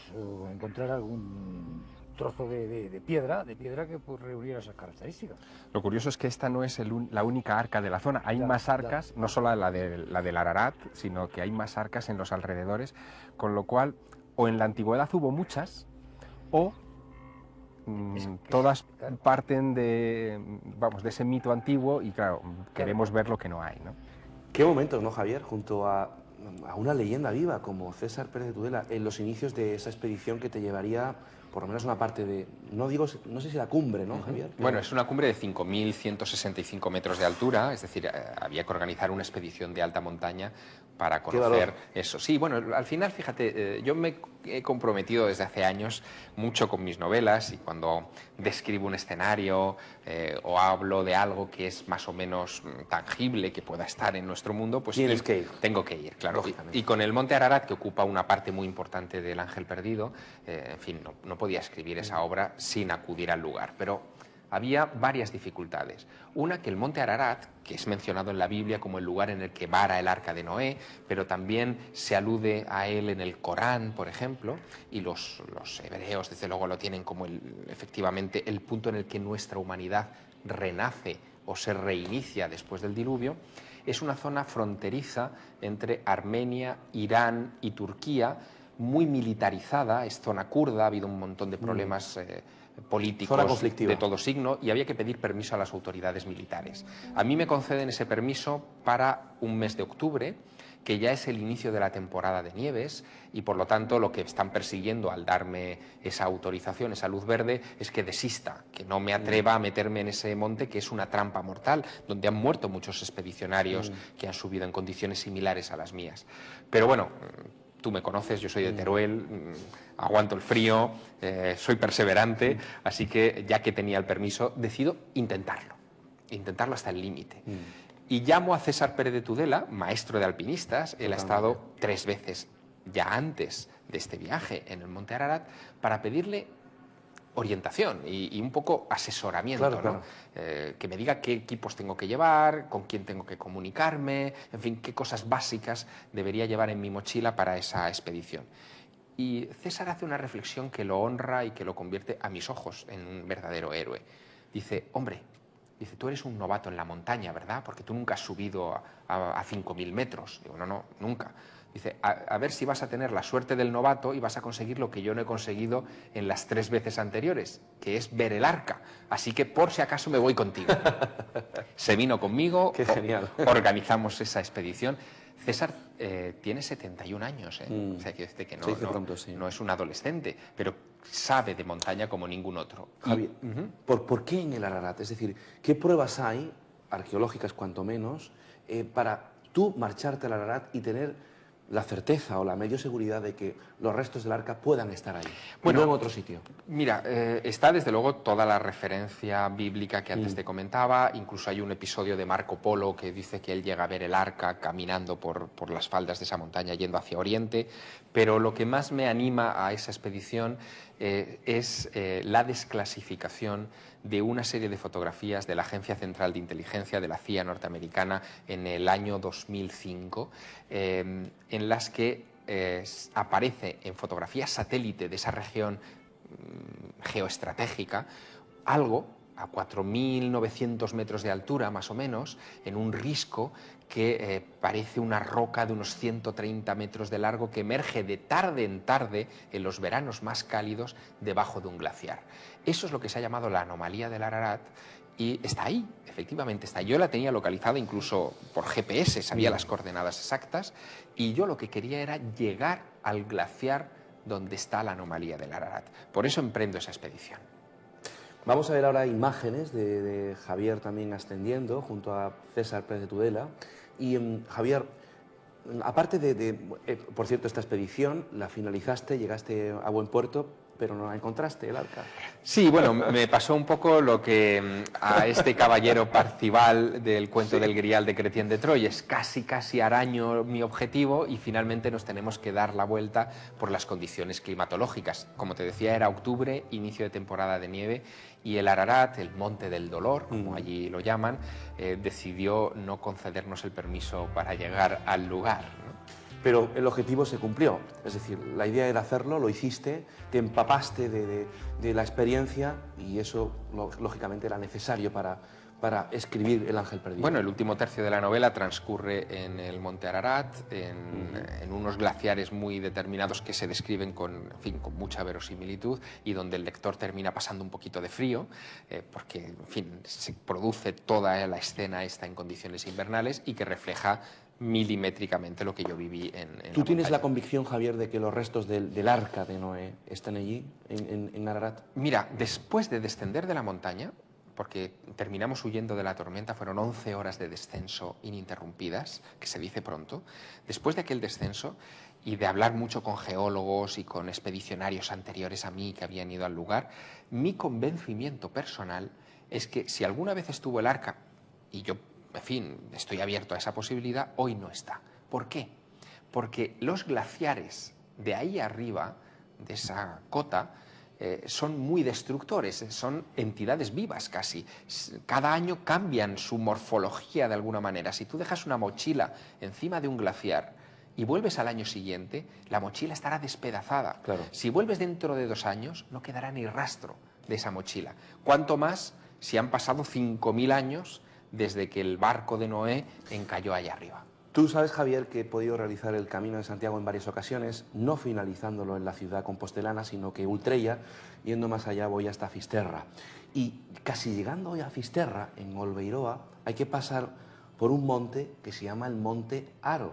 encontrar algún trozo de piedra que reuniera esas características. Lo curioso es que esta no es la única arca de la zona, hay más arcas, no solo la del Ararat, sino que hay más arcas en los alrededores, con lo cual o en la antigüedad hubo muchas o todas parten de ese mito antiguo y claro, queremos ver lo que no hay, ¿no? Qué momentos, ¿no, Javier? Junto a una leyenda viva como César Pérez de Tudela, en los inicios de esa expedición que te llevaría por lo menos una parte de... No sé si la cumbre, ¿no, Javier? Bueno, es una cumbre de 5.165 metros de altura, es decir, había que organizar una expedición de alta montaña para conocer eso. Sí, bueno, al final, fíjate, yo me he comprometido desde hace años mucho con mis novelas y cuando describo un escenario o hablo de algo que es más o menos tangible, que pueda estar en nuestro mundo, pues tienes que ir. Tengo que ir, claro. Y con el monte Ararat, que ocupa una parte muy importante del Ángel Perdido, en fin, no podía escribir esa obra sin acudir al lugar, pero había varias dificultades. Una, que el monte Ararat, que es mencionado en la Biblia como el lugar en el que vara el arca de Noé, pero también se alude a él en el Corán, por ejemplo, y los hebreos desde luego lo tienen como efectivamente el punto en el que nuestra humanidad renace o se reinicia después del diluvio. Es una zona fronteriza entre Armenia, Irán y Turquía, muy militarizada, es zona kurda, ha habido un montón de problemas políticos de todo signo y había que pedir permiso a las autoridades militares. A mí me conceden ese permiso para un mes de octubre, que ya es el inicio de la temporada de nieves, y por lo tanto lo que están persiguiendo al darme esa autorización, esa luz verde, es que desista, que no me atreva a meterme en ese monte, que es una trampa mortal, donde han muerto muchos expedicionarios que han subido en condiciones similares a las mías. Pero bueno, tú me conoces, yo soy de Teruel, aguanto el frío, soy perseverante, así que ya que tenía el permiso, decido intentarlo hasta el límite. Y llamo a César Pérez de Tudela, maestro de alpinistas. Él ha estado 3 veces ya antes de este viaje en el monte Ararat, para pedirle orientación y un poco asesoramiento, ¿no? Que me diga qué equipos tengo que llevar, con quién tengo que comunicarme, en fin, qué cosas básicas debería llevar en mi mochila para esa expedición. Y César hace una reflexión que lo honra y que lo convierte a mis ojos en un verdadero héroe. Dice: hombre, dice, tú eres un novato en la montaña, ¿verdad? Porque tú nunca has subido a 5.000 metros. Digo, no, nunca. Dice, a ver si vas a tener la suerte del novato y vas a conseguir lo que yo no he conseguido en las 3 veces anteriores, que es ver el arca. Así que por si acaso me voy contigo. Se vino conmigo. Qué genial. Organizamos esa expedición. César tiene 71 años, o sea, que no es un adolescente, pero sabe de montaña como ningún otro. Javier, ¿por qué en el Ararat? Es decir, ¿qué pruebas hay, arqueológicas cuanto menos, para tú marcharte al Ararat y tener la certeza o la medio seguridad de que los restos del arca puedan estar ahí, bueno, y no en otro sitio? Mira, está desde luego toda la referencia bíblica que antes te comentaba. Incluso hay un episodio de Marco Polo que dice que él llega a ver el arca caminando por las faldas de esa montaña yendo hacia Oriente, pero lo que más me anima a esa expedición es la desclasificación de una serie de fotografías de la Agencia Central de Inteligencia de la CIA norteamericana en el año 2005, en las que aparece en fotografía satélite de esa región geoestratégica algo a 4.900 metros de altura, más o menos, en un risco que parece una roca de unos 130 metros de largo que emerge de tarde en tarde en los veranos más cálidos debajo de un glaciar. Eso es lo que se ha llamado la anomalía del Ararat y está ahí, efectivamente está. Yo la tenía localizada incluso por GPS, sabía las coordenadas exactas, y yo lo que quería era llegar al glaciar donde está la anomalía del Ararat. Por eso emprendo esa expedición. Vamos a ver ahora imágenes de Javier también ascendiendo junto a César Pérez de Tudela. Y Javier, aparte por cierto, esta expedición la finalizaste, llegaste a buen puerto, pero no la encontraste, el arca. Sí, bueno, me pasó un poco lo que a este caballero Parcival del cuento del Grial de Chrétien de Troyes. Casi araño mi objetivo y finalmente nos tenemos que dar la vuelta por las condiciones climatológicas. Como te decía, era octubre, inicio de temporada de nieve, y el Ararat, el Monte del Dolor, como allí lo llaman, decidió no concedernos el permiso para llegar al lugar, ¿no? Pero el objetivo se cumplió, es decir, la idea era hacerlo, lo hiciste, te empapaste de la experiencia y eso lógicamente era necesario para escribir El ángel perdido. Bueno, el último tercio de la novela transcurre en el monte Ararat, en unos glaciares muy determinados que se describen con mucha verosimilitud y donde el lector termina pasando un poquito de frío, porque en fin, se produce toda la escena esta en condiciones invernales y que refleja milimétricamente lo que yo viví en ¿Tú tienes la convicción, Javier, de que los restos del arca de Noé están allí, en Ararat? Mira, después de descender de la montaña, porque terminamos huyendo de la tormenta, fueron 11 horas de descenso ininterrumpidas, que se dice pronto. Después de aquel descenso y de hablar mucho con geólogos y con expedicionarios anteriores a mí que habían ido al lugar, mi convencimiento personal es que si alguna vez estuvo el arca, y yo, en fin, estoy abierto a esa posibilidad, hoy no está. ¿Por qué? Porque los glaciares de ahí arriba, de esa cota, son muy destructores, son entidades vivas casi. Cada año cambian su morfología de alguna manera. Si tú dejas una mochila encima de un glaciar y vuelves al año siguiente, la mochila estará despedazada. Claro. Si vuelves dentro de 2 años, no quedará ni rastro de esa mochila. Cuanto más si han pasado 5000 años desde que el barco de Noé encalló allá arriba. Tú sabes, Javier, que he podido realizar el Camino de Santiago en varias ocasiones, no finalizándolo en la ciudad compostelana, sino que Ultrella, yendo más allá, voy hasta Fisterra. Y casi llegando a Fisterra, en Olveiroa, hay que pasar por un monte que se llama el Monte Aro.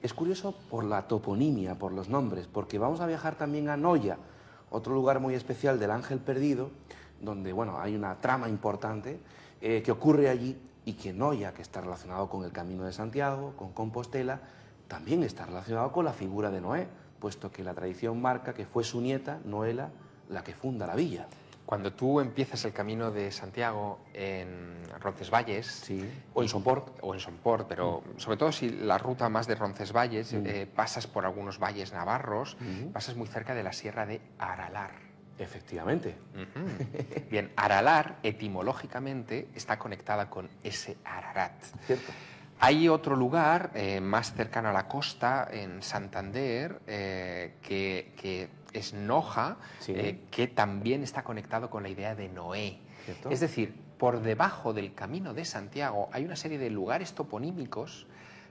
Es curioso por la toponimia, por los nombres, porque vamos a viajar también a Noia, otro lugar muy especial del Ángel Perdido, donde bueno, hay una trama importante que ocurre allí, y que Noia, que está relacionado con el Camino de Santiago, con Compostela, también está relacionado con la figura de Noé, puesto que la tradición marca que fue su nieta, Noela, la que funda la villa. Cuando tú empiezas el Camino de Santiago en Roncesvalles, sí, o en Somport, pero sobre todo si la ruta más de Roncesvalles, pasas por algunos valles navarros, pasas muy cerca de la sierra de Aralar. Efectivamente. Bien, Aralar, etimológicamente, está conectada con ese Ararat. Cierto. Hay otro lugar más cercano a la costa, en Santander, que es Noja, sí, que también está conectado con la idea de Noé. ¿cierto? Es decir, por debajo del Camino de Santiago hay una serie de lugares toponímicos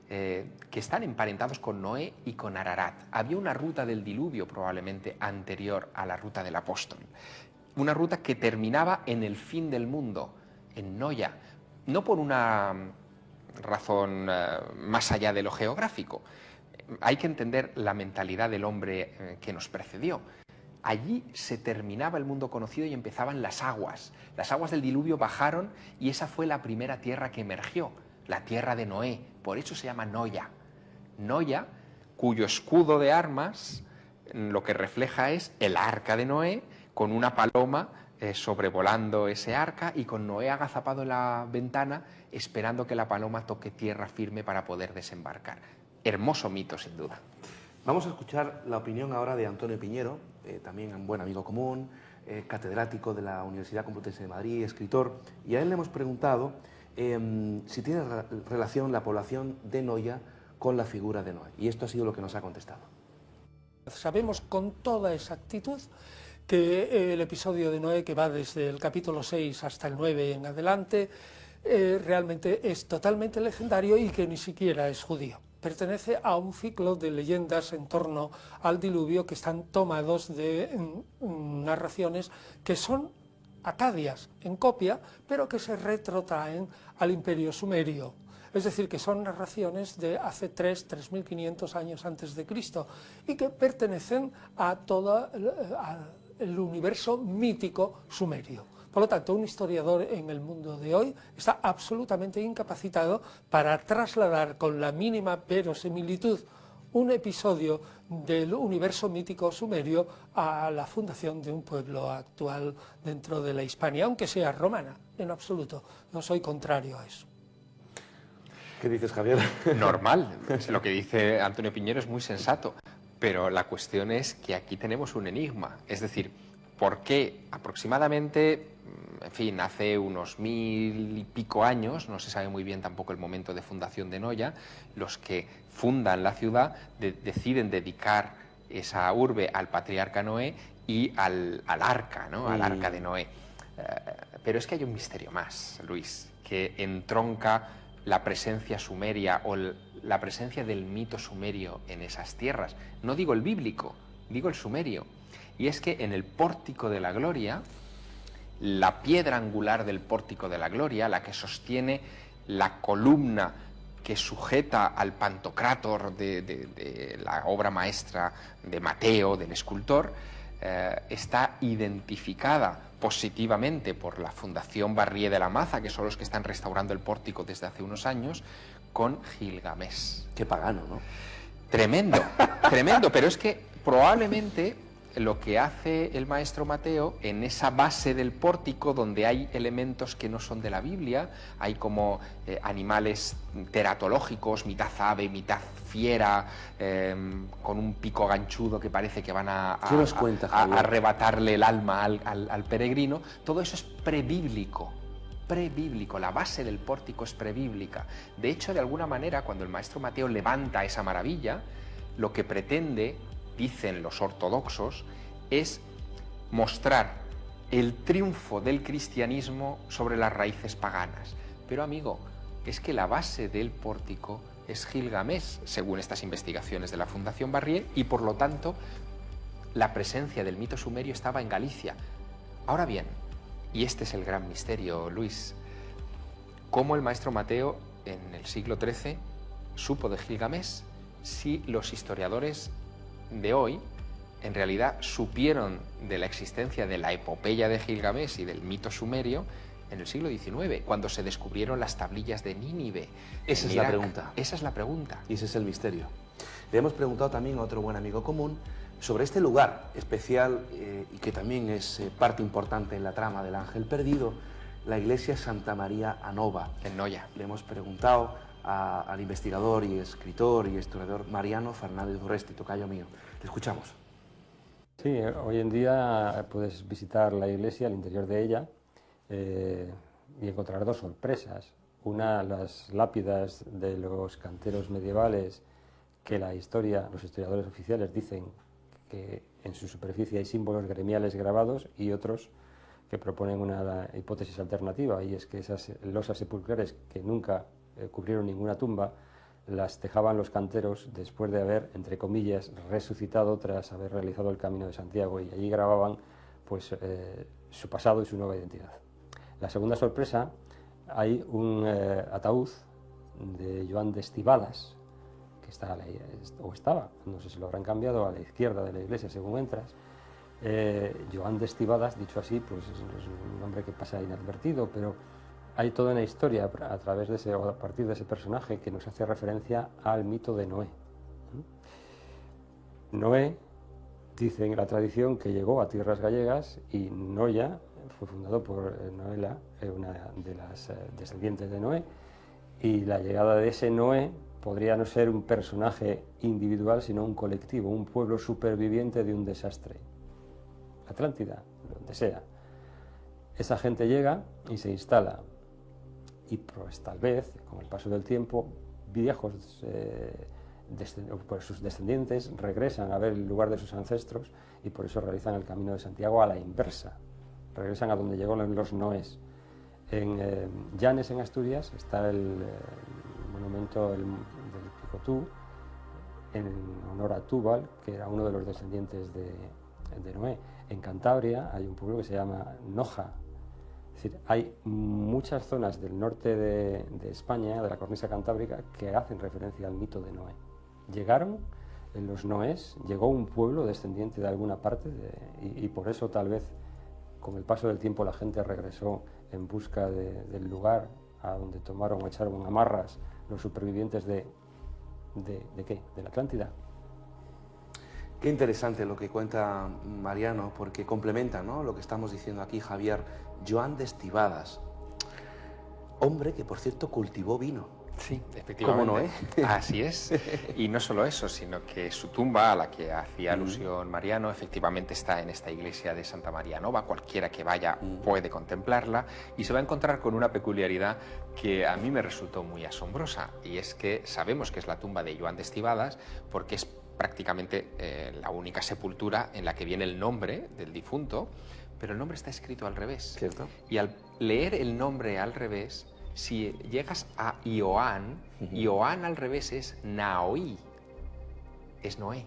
que están emparentados con Noé y con Ararat. Había una ruta del diluvio probablemente anterior a la ruta del apóstol. Una ruta que terminaba en el fin del mundo, en Noia. No por una razón más allá de lo geográfico. Hay que entender la mentalidad del hombre que nos precedió. Allí se terminaba el mundo conocido y empezaban las aguas. Las aguas del diluvio bajaron y esa fue la primera tierra que emergió, la tierra de Noé. Por eso se llama Noia. Noia, cuyo escudo de armas lo que refleja es el arca de Noé, con una paloma sobrevolando ese arca y con Noé agazapado en la ventana esperando que la paloma toque tierra firme para poder desembarcar. Hermoso mito, sin duda. Vamos a escuchar la opinión ahora de Antonio Piñero, también un buen amigo común, catedrático de la Universidad Complutense de Madrid, escritor, y a él le hemos preguntado si tiene relación la población de Noia con la figura de Noé, y esto ha sido lo que nos ha contestado. Sabemos con toda exactitud que el episodio de Noé, que va desde el capítulo 6 hasta el 9 en adelante, realmente es totalmente legendario y que ni siquiera es judío. Pertenece a un ciclo de leyendas en torno al diluvio que están tomados de narraciones que son acadias en copia, pero que se retrotraen al Imperio Sumerio. Es decir, que son narraciones de hace 3.500 años antes de Cristo y que pertenecen a todo el universo mítico sumerio. Por lo tanto, un historiador en el mundo de hoy está absolutamente incapacitado para trasladar con la mínima verosimilitud un episodio del universo mítico sumerio a la fundación de un pueblo actual dentro de la Hispania, aunque sea romana, en absoluto. No soy contrario a eso. ¿Qué dices, Javier? Normal, lo que dice Antonio Piñero es muy sensato, pero la cuestión es que aquí tenemos un enigma, es decir, ¿por qué aproximadamente, en fin, hace unos 1000 y pico años, no se sabe muy bien tampoco el momento de fundación de Noia, los que fundan la ciudad deciden dedicar esa urbe al patriarca Noé y al arca, ¿no? Al arca de Noé? Pero es que hay un misterio más, Luis, que entronca la presencia sumeria o la presencia del mito sumerio en esas tierras. No digo el bíblico, digo el sumerio. Y es que en el Pórtico de la Gloria, la piedra angular del Pórtico de la Gloria, la que sostiene la columna que sujeta al Pantocrátor de la obra maestra de Mateo, del escultor, está identificada positivamente por la Fundación Barrié de la Maza, que son los que están restaurando el pórtico desde hace unos años, con Gilgamés. Qué pagano, ¿no? Tremendo, tremendo, pero es que probablemente lo que hace el maestro Mateo en esa base del pórtico, donde hay elementos que no son de la Biblia, hay como animales teratológicos, mitad ave, mitad fiera, con un pico ganchudo que parece que van a arrebatarle el alma al peregrino. Todo eso es prebíblico. La base del pórtico es prebíblica. De hecho, de alguna manera, cuando el maestro Mateo levanta esa maravilla, lo que pretende, dicen los ortodoxos, es mostrar el triunfo del cristianismo sobre las raíces paganas. Pero, amigo, es que la base del pórtico es Gilgamés, según estas investigaciones de la Fundación Barrié, y por lo tanto la presencia del mito sumerio estaba en Galicia. Ahora bien, y este es el gran misterio, Luis, ¿cómo el maestro Mateo en el siglo XIII supo de Gilgamés si los historiadores de hoy en realidad supieron de la existencia de la epopeya de Gilgamés y del mito sumerio en el siglo XIX, cuando se descubrieron las tablillas de Nínive? Esa es la pregunta. Esa es la pregunta. Y ese es el misterio. Le hemos preguntado también a otro buen amigo común sobre este lugar especial y que también es parte importante en la trama del Ángel Perdido, la iglesia Santa María a Nova. En Noia. Le hemos preguntado al investigador y escritor y historiador Mariano Fernández Urresti, tocayo mío. Le escuchamos. Sí, hoy en día puedes visitar la iglesia, el interior de ella, y encontrar dos sorpresas. Una, las lápidas de los canteros medievales, que la historia, los historiadores oficiales dicen que en su superficie hay símbolos gremiales grabados, y otros que proponen una hipótesis alternativa, y es que esas losas sepulcrales que nunca cubrieron ninguna tumba, las tejaban los canteros después de haber, entre comillas, resucitado tras haber realizado el Camino de Santiago, y allí grababan pues su pasado y su nueva identidad. La segunda sorpresa, hay un ataúd de Joan d'Estivadas, que está o estaba, no sé si lo habrán cambiado, a la izquierda de la iglesia según entras. Joan d'Estivadas, dicho así, pues es un nombre que pasa inadvertido, pero hay toda una historia a través de ese, o a partir de ese personaje, que nos hace referencia al mito de Noé. Noé, dice en la tradición, que llegó a tierras gallegas, y Noia fue fundado por Noela, una de las descendientes de Noé, y la llegada de ese Noé podría no ser un personaje individual, sino un colectivo, un pueblo superviviente de un desastre. Atlántida, donde sea. Esa gente llega y se instala, y pues tal vez, con el paso del tiempo, viejos pues sus descendientes regresan a ver el lugar de sus ancestros, y por eso realizan el Camino de Santiago a la inversa. Regresan a donde llegó los Noés. En Llanes, en Asturias, está el monumento del Picotú, en honor a Túbal, que era uno de los descendientes de Noé. En Cantabria hay un pueblo que se llama Noja. Es decir, hay muchas zonas del norte de España, de la cornisa cantábrica, que hacen referencia al mito de Noé. Llegaron en los Noés, llegó un pueblo descendiente de alguna parte, y por eso tal vez con el paso del tiempo la gente regresó en busca del lugar a donde tomaron o echaron amarras los supervivientes ¿de qué? De la Atlántida. Qué interesante lo que cuenta Mariano, porque complementa, ¿no?, lo que estamos diciendo aquí, Javier. Joan d'Estivadas, hombre que, por cierto, cultivó vino. Sí, efectivamente. ¿Cómo no, Así es. Y no solo eso, sino que su tumba, a la que hacía alusión Mariano, efectivamente está en esta iglesia de Santa María Nova. Cualquiera que vaya puede contemplarla, y se va a encontrar con una peculiaridad que a mí me resultó muy asombrosa, y es que sabemos que es la tumba de Joan d'Estivadas porque es prácticamente la única sepultura en la que viene el nombre del difunto, pero el nombre está escrito al revés. ¿Cierto? Y al leer el nombre al revés, si llegas a Ioán, Ioán al revés es Naoí, es Noé.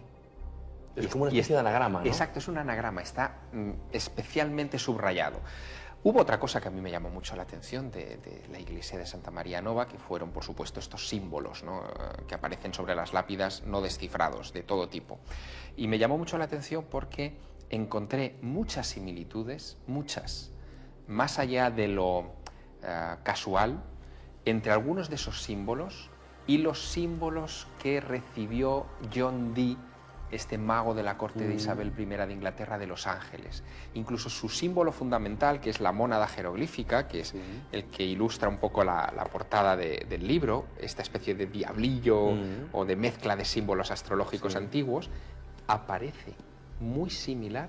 Es como una especie de anagrama, ¿no? Exacto, es un anagrama, está especialmente subrayado. Hubo otra cosa que a mí me llamó mucho la atención de la iglesia de Santa María Nova, que fueron, por supuesto, estos símbolos, ¿no?, que aparecen sobre las lápidas no descifrados, de todo tipo. Y me llamó mucho la atención porque encontré muchas similitudes, muchas, más allá de lo casual, entre algunos de esos símbolos y los símbolos que recibió John Dee este mago de la corte de Isabel I de Inglaterra de los ángeles. Incluso su símbolo fundamental, que es la mónada jeroglífica, que es el que ilustra un poco la portada del libro, esta especie de diablillo o de mezcla de símbolos astrológicos antiguos, aparece muy similar,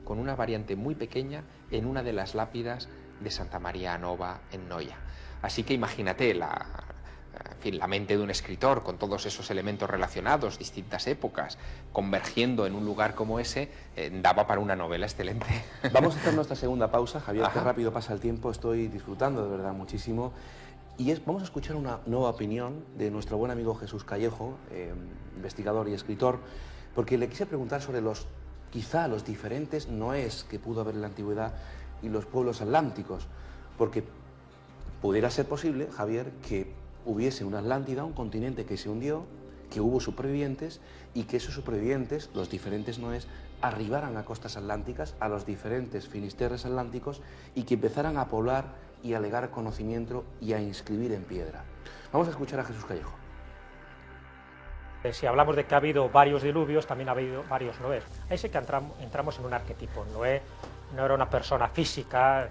con una variante muy pequeña, en una de las lápidas de Santa María Nova en Noia. Así que imagínate la mente de un escritor con todos esos elementos relacionados, distintas épocas, convergiendo en un lugar como ese, daba para una novela excelente. Vamos a hacer nuestra segunda pausa, Javier, qué rápido pasa el tiempo, estoy disfrutando de verdad muchísimo. Y vamos a escuchar una nueva opinión de nuestro buen amigo Jesús Callejo, investigador y escritor, porque le quise preguntar sobre quizá los diferentes noés que pudo haber en la antigüedad y los pueblos atlánticos, porque pudiera ser posible, Javier, que hubiese una Atlántida, un continente que se hundió, que hubo supervivientes y que esos supervivientes, los diferentes noés, arribaran a costas atlánticas, a los diferentes finisterres atlánticos y que empezaran a poblar y a legar conocimiento y a inscribir en piedra. Vamos a escuchar a Jesús Callejo. Si hablamos de que ha habido varios diluvios, también ha habido varios Noés. Ahí sí que entramos en un arquetipo. Noé no era una persona física,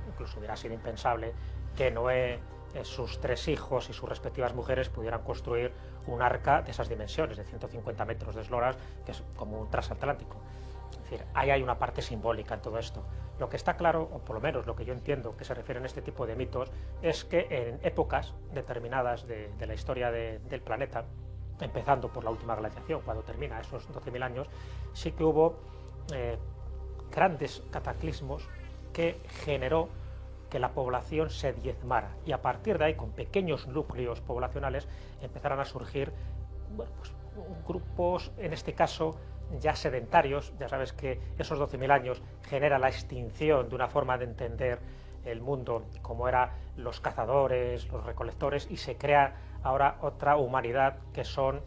incluso hubiera sido impensable que Noé, sus 3 hijos y sus respectivas mujeres pudieran construir un arca de esas dimensiones, de 150 metros de esloras, que es como un transatlántico. Es decir, ahí hay una parte simbólica en todo esto. Lo que está claro, o por lo menos lo que yo entiendo que se refieren a este tipo de mitos, es que en épocas determinadas de la historia del planeta, empezando por la última glaciación, cuando termina esos 12.000 años, sí que hubo grandes cataclismos que generó que la población se diezmara, y a partir de ahí, con pequeños núcleos poblacionales, empezaron a surgir grupos, en este caso ya sedentarios. Ya sabes que esos 12.000 años genera la extinción de una forma de entender el mundo, como eran los cazadores, los recolectores, y se crea ahora otra humanidad que son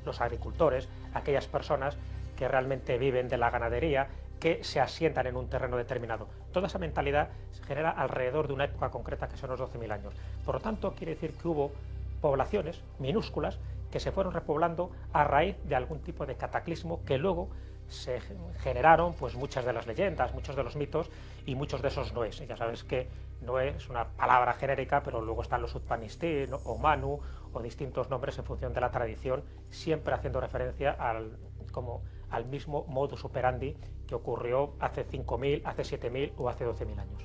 los agricultores, aquellas personas que realmente viven de la ganadería, que se asientan en un terreno determinado. Toda esa mentalidad se genera alrededor de una época concreta que son los 12.000 años. Por lo tanto, quiere decir que hubo poblaciones minúsculas que se fueron repoblando a raíz de algún tipo de cataclismo, que luego se generaron pues muchas de las leyendas, muchos de los mitos y muchos de esos noés. Ya sabes que Noé es una palabra genérica, pero luego están los Utpanistín o Manu o distintos nombres en función de la tradición, siempre haciendo referencia al mismo modus operandi que ocurrió hace 5.000, hace 7.000 o hace 12.000 años.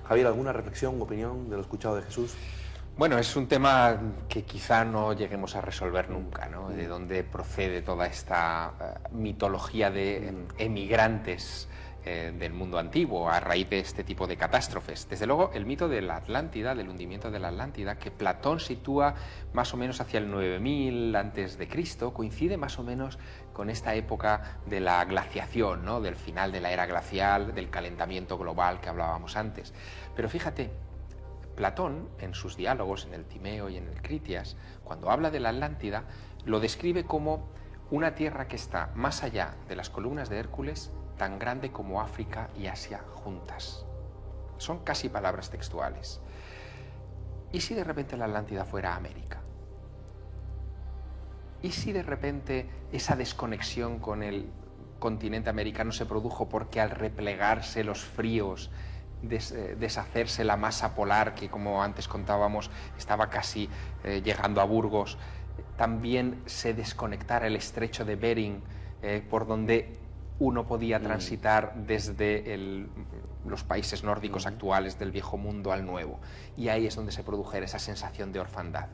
Javier, ¿alguna reflexión o opinión de lo escuchado de Jesús? Bueno, es un tema que quizá no lleguemos a resolver nunca, ¿no? De dónde procede toda esta mitología de emigrantes del mundo antiguo a raíz de este tipo de catástrofes. Desde luego, el mito de la Atlántida, del hundimiento de la Atlántida, que Platón sitúa más o menos hacia el 9000 a.C., coincide más o menos con esta época de la glaciación, ¿no? Del final de la era glacial, del calentamiento global que hablábamos antes. Pero fíjate, Platón, en sus diálogos, en el Timeo y en el Critias, cuando habla de la Atlántida, lo describe como una tierra que está más allá de las columnas de Hércules, tan grande como África y Asia juntas. Son casi palabras textuales. ¿Y si de repente la Atlántida fuera América? ¿Y si de repente esa desconexión con el continente americano se produjo porque al replegarse los fríos, deshacerse la masa polar, que como antes contábamos estaba casi llegando a Burgos, también se desconectara el estrecho de Bering, por donde uno podía transitar desde los países nórdicos actuales del viejo mundo al nuevo? Y ahí es donde se produjera esa sensación de orfandad.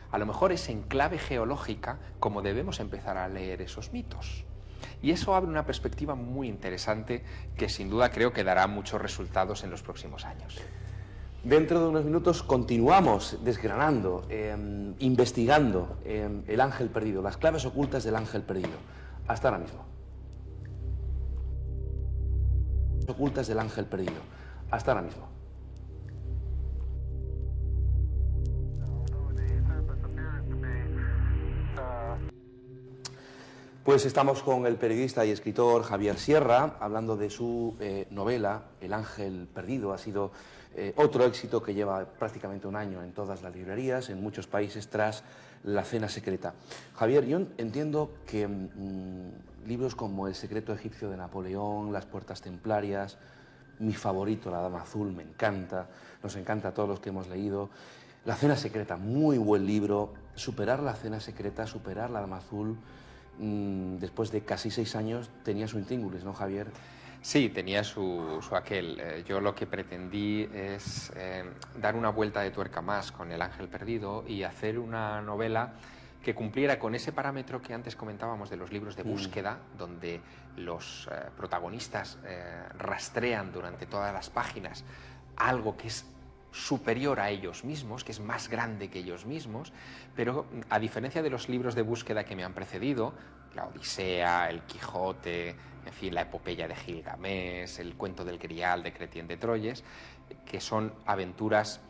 A lo mejor es en clave geológica como debemos empezar a leer esos mitos. Y eso abre una perspectiva muy interesante que sin duda creo que dará muchos resultados en los próximos años. Dentro de unos minutos continuamos desgranando, investigando el ángel perdido, las claves ocultas del ángel perdido. Hasta ahora mismo. Ocultas del ángel perdido. Hasta ahora mismo. Pues estamos con el periodista y escritor Javier Sierra, hablando de su novela El ángel perdido. Ha sido otro éxito que lleva prácticamente un año en todas las librerías, en muchos países, tras La cena secreta. Javier, yo entiendo que libros como El secreto egipcio de Napoleón, Las puertas templarias, mi favorito, La dama azul, me encanta, nos encanta a todos los que hemos leído. La cena secreta, muy buen libro. Superar La cena secreta, superar La dama azul, después de casi 6 años, tenía su intríngulis, ¿no, Javier? Sí, tenía su aquel. Yo lo que pretendí es dar una vuelta de tuerca más con El ángel perdido y hacer una novela que cumpliera con ese parámetro que antes comentábamos de los libros de búsqueda, donde los protagonistas rastrean durante todas las páginas algo que es superior a ellos mismos, que es más grande que ellos mismos, pero a diferencia de los libros de búsqueda que me han precedido, la Odisea, el Quijote, en fin, la epopeya de Gilgamesh, el cuento del Grial de Chrétien de Troyes, que son aventuras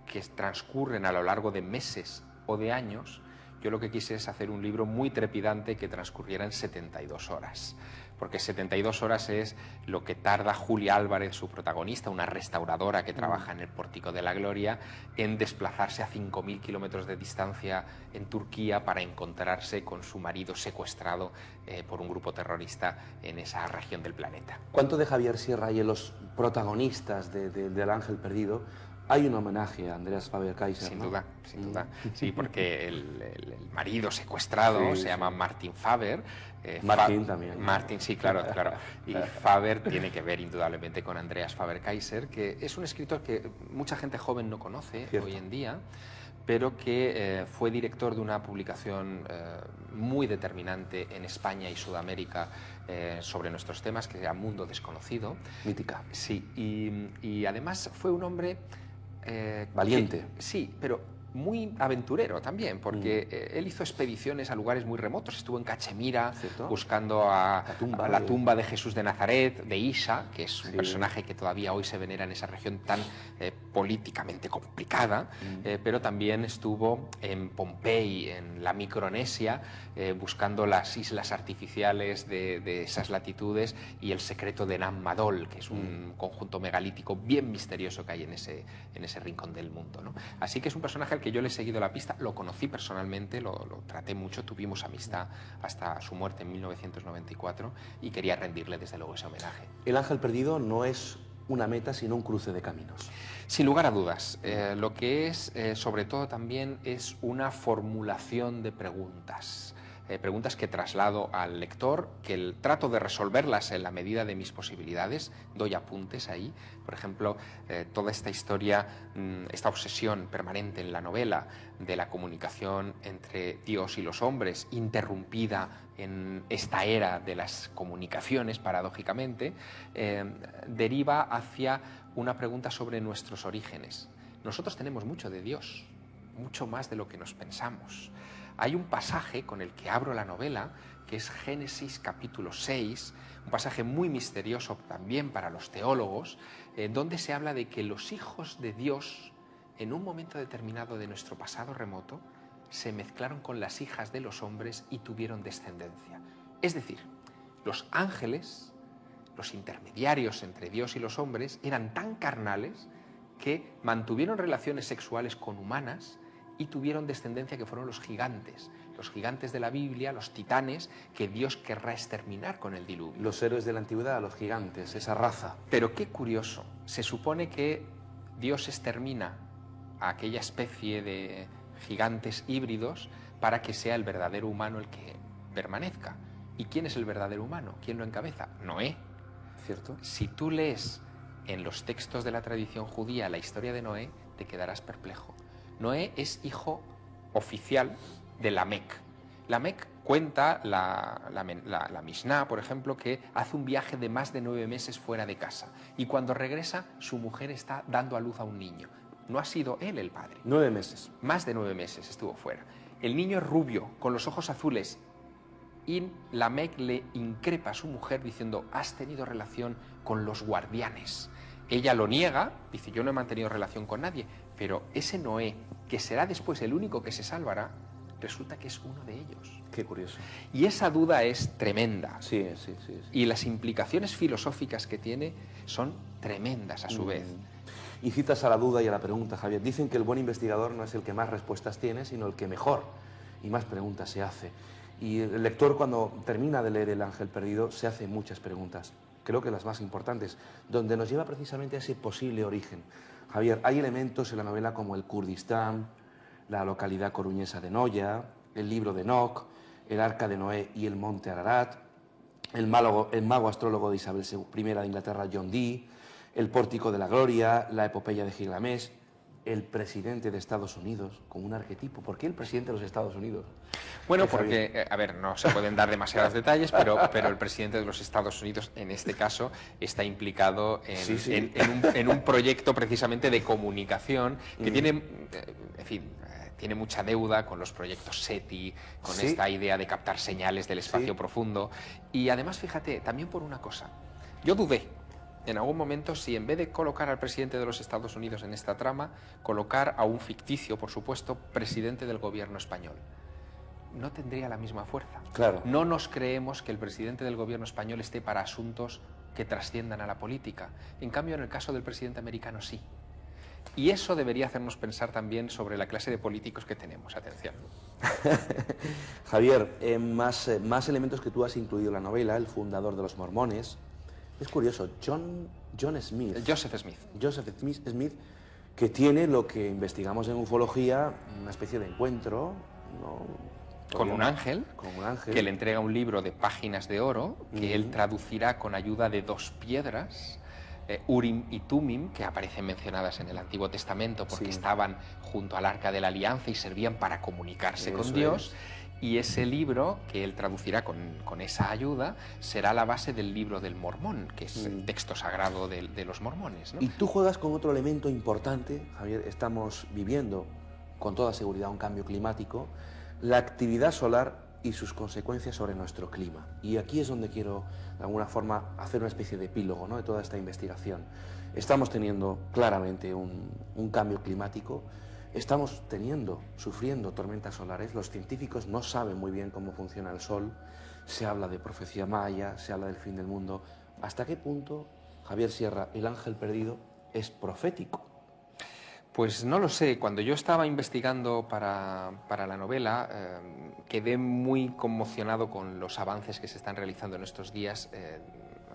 que transcurren a lo largo de meses o de años, yo lo que quise es hacer un libro muy trepidante que transcurriera en 72 horas. Porque 72 horas es lo que tarda Julia Álvarez, su protagonista, una restauradora que trabaja en el Pórtico de la Gloria, en desplazarse a 5.000 kilómetros de distancia en Turquía para encontrarse con su marido secuestrado por un grupo terrorista en esa región del planeta. ¿Cuánto de Javier Sierra hay en los protagonistas del ángel perdido? Hay un homenaje a Andreas Faber-Kaiser, Sin ¿no? duda, sin duda. Sí, porque el marido secuestrado se llama Martin Faber. Martin también. Martin, sí, claro. Y Faber tiene que ver indudablemente con Andreas Faber-Kaiser, que es un escritor que mucha gente joven no conoce hoy en día, pero que fue director de una publicación muy determinante en España y Sudamérica sobre nuestros temas, que se llama Mundo Desconocido. Mítica. Sí, y además fue un hombre... valiente. Sí, pero muy aventurero también, porque él hizo expediciones a lugares muy remotos. Estuvo en Cachemira, buscando a la tumba de Jesús de Nazaret, de Isa, que es un personaje que todavía hoy se venera en esa región tan políticamente complicada, pero también estuvo en Pompey, en la Micronesia, buscando las islas artificiales de esas latitudes y el secreto de Nan Madol, que es un conjunto megalítico bien misterioso que hay en ese rincón del mundo, ¿no? Así que es un personaje al que yo le he seguido la pista, lo conocí personalmente, lo traté mucho, tuvimos amistad hasta su muerte en 1994 y quería rendirle desde luego ese homenaje. El ángel perdido no es una meta, sino un cruce de caminos. Sin lugar a dudas, lo que es sobre todo también es una formulación de preguntas. Preguntas que traslado al lector, que trato de resolverlas en la medida de mis posibilidades, doy apuntes ahí. Por ejemplo, toda esta historia, esta obsesión permanente en la novela de la comunicación entre Dios y los hombres, interrumpida en esta era de las comunicaciones, paradójicamente, deriva hacia una pregunta sobre nuestros orígenes. Nosotros tenemos mucho de Dios, mucho más de lo que nos pensamos. Hay un pasaje con el que abro la novela, que es Génesis capítulo 6, un pasaje muy misterioso también para los teólogos, donde se habla de que los hijos de Dios, en un momento determinado de nuestro pasado remoto, se mezclaron con las hijas de los hombres y tuvieron descendencia. Es decir, los ángeles, los intermediarios entre Dios y los hombres, eran tan carnales que mantuvieron relaciones sexuales con humanas y tuvieron descendencia, que fueron los gigantes de la Biblia, los titanes, que Dios querrá exterminar con el diluvio. Los héroes de la antigüedad, los gigantes, esa raza. Pero qué curioso, se supone que Dios extermina a aquella especie de gigantes híbridos para que sea el verdadero humano el que permanezca. ¿Y quién es el verdadero humano? ¿Quién lo encabeza? Noé. ¿Cierto? Si tú lees en los textos de la tradición judía la historia de Noé, te quedarás perplejo. Noé es hijo oficial de Lamec. Lamec cuenta la Mishnah, por ejemplo, que hace un viaje de más de 9 meses fuera de casa y cuando regresa su mujer está dando a luz a un niño. No ha sido él el padre. 9 meses. Más de 9 meses estuvo fuera. El niño es rubio, con los ojos azules, y Lamec le increpa a su mujer diciendo: has tenido relación con los guardianes. Ella lo niega, dice: yo no he mantenido relación con nadie. Pero ese Noé, que será después el único que se salvará, resulta que es uno de ellos. Qué curioso. Y esa duda es tremenda. Sí. Y las implicaciones filosóficas que tiene son tremendas a su vez. Y citas a la duda y a la pregunta, Javier. Dicen que el buen investigador no es el que más respuestas tiene, sino el que mejor y más preguntas se hace. Y el lector, cuando termina de leer El ángel perdido, se hace muchas preguntas. Creo que las más importantes, donde nos lleva precisamente a ese posible origen. Javier, hay elementos en la novela como el Kurdistán, la localidad coruñesa de Noya, el libro de Enoch, el arca de Noé y el monte Ararat, el mago astrólogo de Isabel I de Inglaterra, John Dee, el pórtico de la gloria, la epopeya de Gilgamesh, el presidente de Estados Unidos como un arquetipo. ¿Por qué el presidente de los Estados Unidos? Bueno, porque, a ver, no se pueden dar demasiados detalles, pero el presidente de los Estados Unidos, en este caso, está implicado en un proyecto precisamente de comunicación que tiene, en fin, tiene mucha deuda con los proyectos SETI, con esta idea de captar señales del espacio profundo. Y además, fíjate, también por una cosa, yo dudé en algún momento si en vez de colocar al presidente de los Estados Unidos en esta trama, colocar a un ficticio, por supuesto, presidente del gobierno español. No tendría la misma fuerza. Claro. No nos creemos que el presidente del gobierno español esté para asuntos que trasciendan a la política. En cambio, en el caso del presidente americano, sí. Y eso debería hacernos pensar también sobre la clase de políticos que tenemos. Atención. Javier, más elementos que tú has incluido en la novela, el fundador de los mormones. Es curioso, Joseph Smith, que tiene lo que investigamos en ufología, una especie de encuentro, ¿no? Con un ángel, que le entrega un libro de páginas de oro, que él traducirá con ayuda de 2 piedras, Urim y Tumim, que aparecen mencionadas en el Antiguo Testamento porque estaban junto al Arca de la Alianza y servían para comunicarse con Dios. Y ese libro, que él traducirá con esa ayuda, será la base del libro del Mormón, que es el texto sagrado de los mormones, ¿no? Y tú juegas con otro elemento importante, Javier. Estamos viviendo con toda seguridad un cambio climático, la actividad solar y sus consecuencias sobre nuestro clima. Y aquí es donde quiero, de alguna forma, hacer una especie de epílogo, ¿no?, de toda esta investigación. Estamos teniendo claramente un cambio climático. Estamos sufriendo tormentas solares. Los científicos no saben muy bien cómo funciona el Sol. Se habla de profecía maya, se habla del fin del mundo. ¿Hasta qué punto, Javier Sierra, El ángel perdido es profético? Pues no lo sé. Cuando yo estaba investigando para la novela, quedé muy conmocionado con los avances que se están realizando en estos días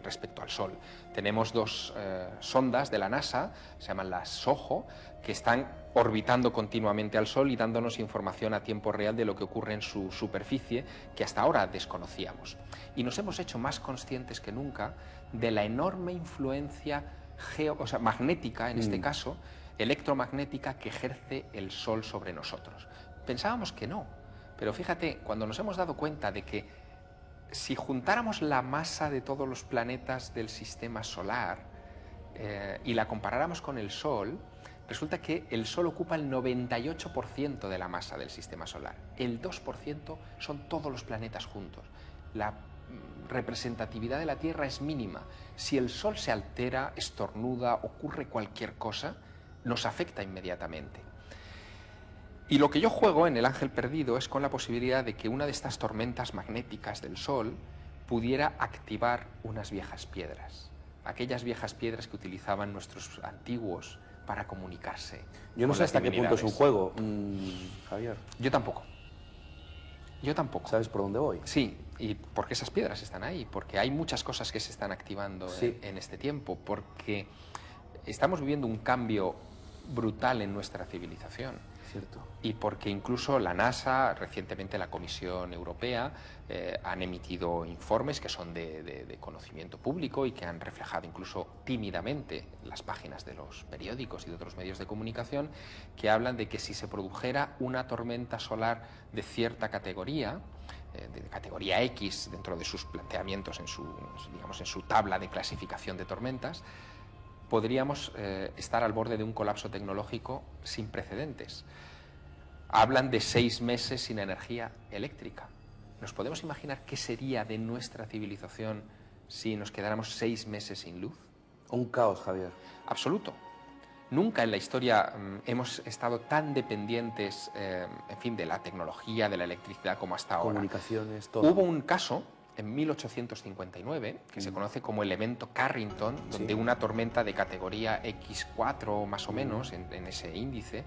respecto al Sol. Tenemos 2 sondas de la NASA, se llaman las SOHO, que están orbitando continuamente al Sol y dándonos información a tiempo real de lo que ocurre en su superficie, que hasta ahora desconocíamos. Y nos hemos hecho más conscientes que nunca de la enorme influencia magnética, en este caso, electromagnética, que ejerce el Sol sobre nosotros. Pensábamos que no, pero fíjate, cuando nos hemos dado cuenta de que si juntáramos la masa de todos los planetas del sistema solar y la comparáramos con el Sol, resulta que el Sol ocupa el 98% de la masa del sistema solar. El 2% son todos los planetas juntos. La representatividad de la Tierra es mínima. Si el Sol se altera, estornuda, ocurre cualquier cosa, nos afecta inmediatamente. Y lo que yo juego en El ángel perdido es con la posibilidad de que una de estas tormentas magnéticas del Sol pudiera activar unas viejas piedras, aquellas viejas piedras que utilizaban nuestros antiguos para comunicarse. Yo no sé hasta qué punto es un juego, Javier. Yo tampoco. ¿Sabes por dónde voy? Sí, y porque esas piedras están ahí, porque hay muchas cosas que se están activando en este tiempo, porque estamos viviendo un cambio brutal en nuestra civilización. Cierto. Y porque incluso la NASA, recientemente la Comisión Europea, han emitido informes que son de conocimiento público y que han reflejado incluso tímidamente las páginas de los periódicos y de otros medios de comunicación, que hablan de que si se produjera una tormenta solar de cierta categoría, de categoría X dentro de sus planteamientos en su tabla de clasificación de tormentas, podríamos estar al borde de un colapso tecnológico sin precedentes. Hablan de 6 meses sin energía eléctrica. ¿Nos podemos imaginar qué sería de nuestra civilización si nos quedáramos 6 meses sin luz? Un caos, Javier. Absoluto. Nunca en la historia hemos estado tan dependientes, en fin, de la tecnología, de la electricidad como hasta ahora. Comunicaciones, todo. Hubo un caso en 1859 que se conoce como el evento Carrington, donde una tormenta de categoría X4 más o menos, en ese índice,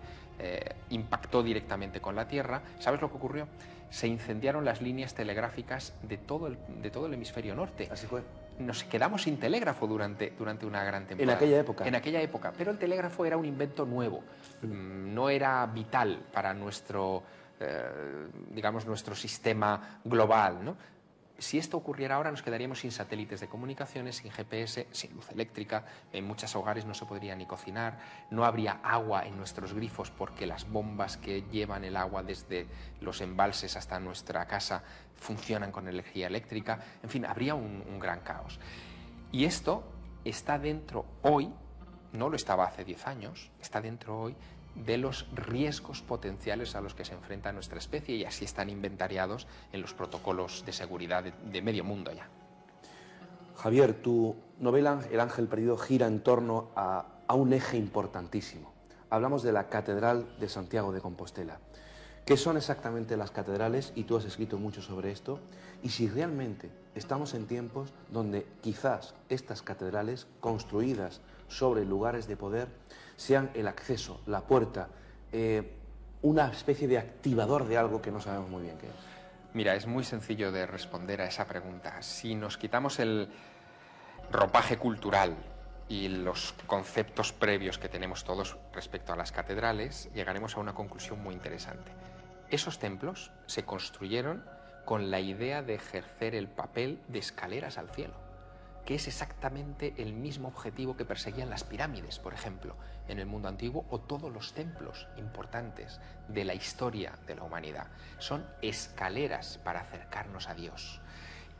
impactó directamente con la Tierra. ¿Sabes lo que ocurrió? Se incendiaron las líneas telegráficas de todo el hemisferio norte. Así fue. Nos quedamos sin telégrafo durante una gran temporada. En aquella época. En aquella época. Pero el telégrafo era un invento nuevo. No era vital para nuestro, digamos, nuestro sistema global, ¿no? Si esto ocurriera ahora, nos quedaríamos sin satélites de comunicaciones, sin GPS, sin luz eléctrica, en muchos hogares no se podría ni cocinar, no habría agua en nuestros grifos porque las bombas que llevan el agua desde los embalses hasta nuestra casa funcionan con energía eléctrica, en fin, habría un gran caos. Y esto está dentro hoy, no lo estaba hace 10 años, está dentro hoy de los riesgos potenciales a los que se enfrenta nuestra especie, y así están inventariados en los protocolos de seguridad de medio mundo ya. Javier, tu novela El ángel perdido gira en torno a un eje importantísimo. Hablamos de la Catedral de Santiago de Compostela. ¿Qué son exactamente las catedrales? Y tú has escrito mucho sobre esto. Y si realmente estamos en tiempos donde quizás estas catedrales, construidas sobre lugares de poder, sean el acceso, la puerta, una especie de activador de algo que no sabemos muy bien qué es. Mira, es muy sencillo de responder a esa pregunta. Si nos quitamos el ropaje cultural y los conceptos previos que tenemos todos respecto a las catedrales, llegaremos a una conclusión muy interesante. Esos templos se construyeron con la idea de ejercer el papel de escaleras al cielo, que es exactamente el mismo objetivo que perseguían las pirámides, por ejemplo, en el mundo antiguo, o todos los templos importantes de la historia de la humanidad. Son escaleras para acercarnos a Dios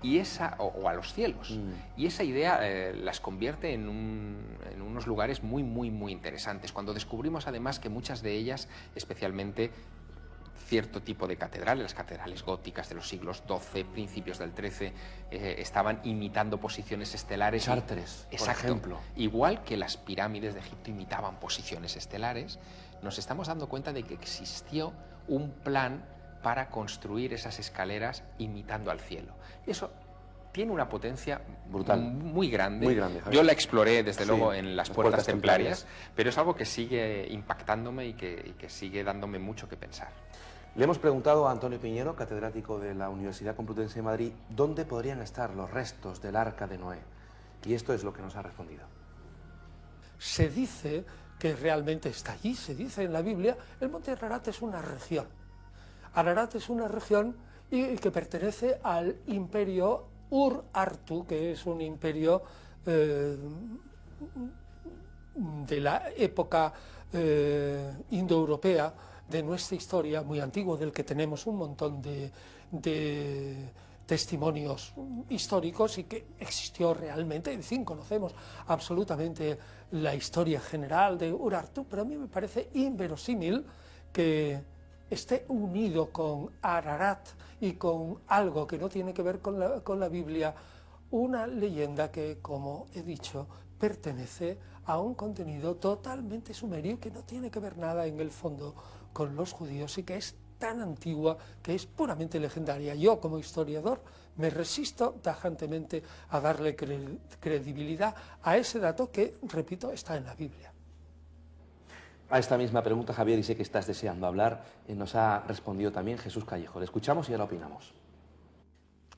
y o a los cielos. Y esa idea las convierte en unos lugares muy, muy, muy interesantes. Cuando descubrimos además que muchas de ellas, especialmente cierto tipo de catedrales, las catedrales góticas de los siglos XII, principios del XIII, estaban imitando posiciones estelares. Chartres, por ejemplo. Igual que las pirámides de Egipto imitaban posiciones estelares, nos estamos dando cuenta de que existió un plan para construir esas escaleras imitando al cielo. Y eso tiene una potencia brutal, muy grande. Muy grande, yo la exploré, desde luego, en las puertas templarias, pero es algo que sigue impactándome y que sigue dándome mucho que pensar. Le hemos preguntado a Antonio Piñero, catedrático de la Universidad Complutense de Madrid, dónde podrían estar los restos del Arca de Noé. Y esto es lo que nos ha respondido. Se dice que realmente está allí, se dice en la Biblia, el monte Ararat es una región. Ararat es una región y que pertenece al imperio Urartu, que es un imperio de la época indoeuropea de nuestra historia, muy antiguo, del que tenemos un montón de testimonios históricos y que existió realmente. En fin, conocemos absolutamente la historia general de Urartu, pero a mí me parece inverosímil que esté unido con Ararat y con algo que no tiene que ver con la Biblia, una leyenda que, como he dicho, pertenece a un contenido totalmente sumerio que no tiene que ver nada en el fondo con los judíos y que es tan antigua que es puramente legendaria. Yo, como historiador, me resisto tajantemente a darle credibilidad a ese dato que, repito, está en la Biblia. A esta misma pregunta, Javier, y sé que estás deseando hablar, nos ha respondido también Jesús Callejo. Le escuchamos y ahora opinamos.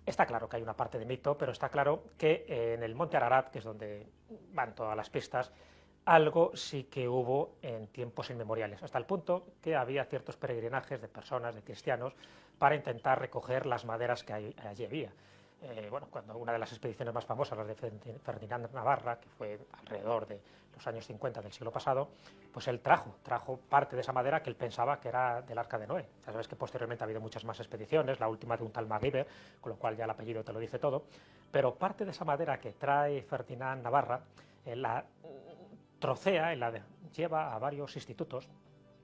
Está claro que hay una parte de mito, pero está claro que en el monte Ararat, que es donde van todas las pistas, algo sí que hubo en tiempos inmemoriales, hasta el punto que había ciertos peregrinajes de personas, de cristianos, para intentar recoger las maderas que allí había. Bueno, cuando una de las expediciones más famosas, las de Ferdinand Navarra, que fue alrededor de los años 50 del siglo pasado, pues él trajo parte de esa madera que él pensaba que era del Arca de Noé. Ya sabes que posteriormente ha habido muchas más expediciones, la última de un tal MacGyver, con lo cual ya el apellido te lo dice todo, pero parte de esa madera que trae Ferdinand Navarra, la trocea y la lleva a varios institutos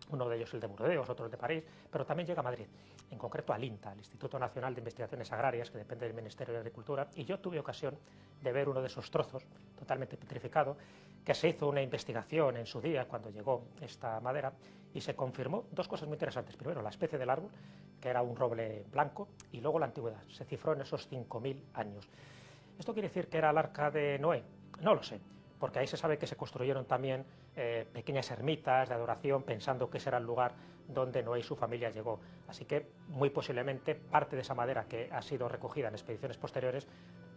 uno de ellos el de Burdeos, otro el de París, pero también llega a Madrid, en concreto al INTA, el Instituto Nacional de Investigaciones Agrarias, que depende del Ministerio de Agricultura, y yo tuve ocasión de ver uno de esos trozos, totalmente petrificado, que se hizo una investigación en su día, cuando llegó esta madera, y se confirmó dos cosas muy interesantes. Primero, la especie del árbol, que era un roble blanco, y luego la antigüedad, se cifró en esos 5.000 años. ¿Esto quiere decir que era el arca de Noé? No lo sé, porque ahí se sabe que se construyeron también pequeñas ermitas de adoración, pensando que ese era el lugar donde Noé y su familia llegó. Así que, muy posiblemente, parte de esa madera que ha sido recogida en expediciones posteriores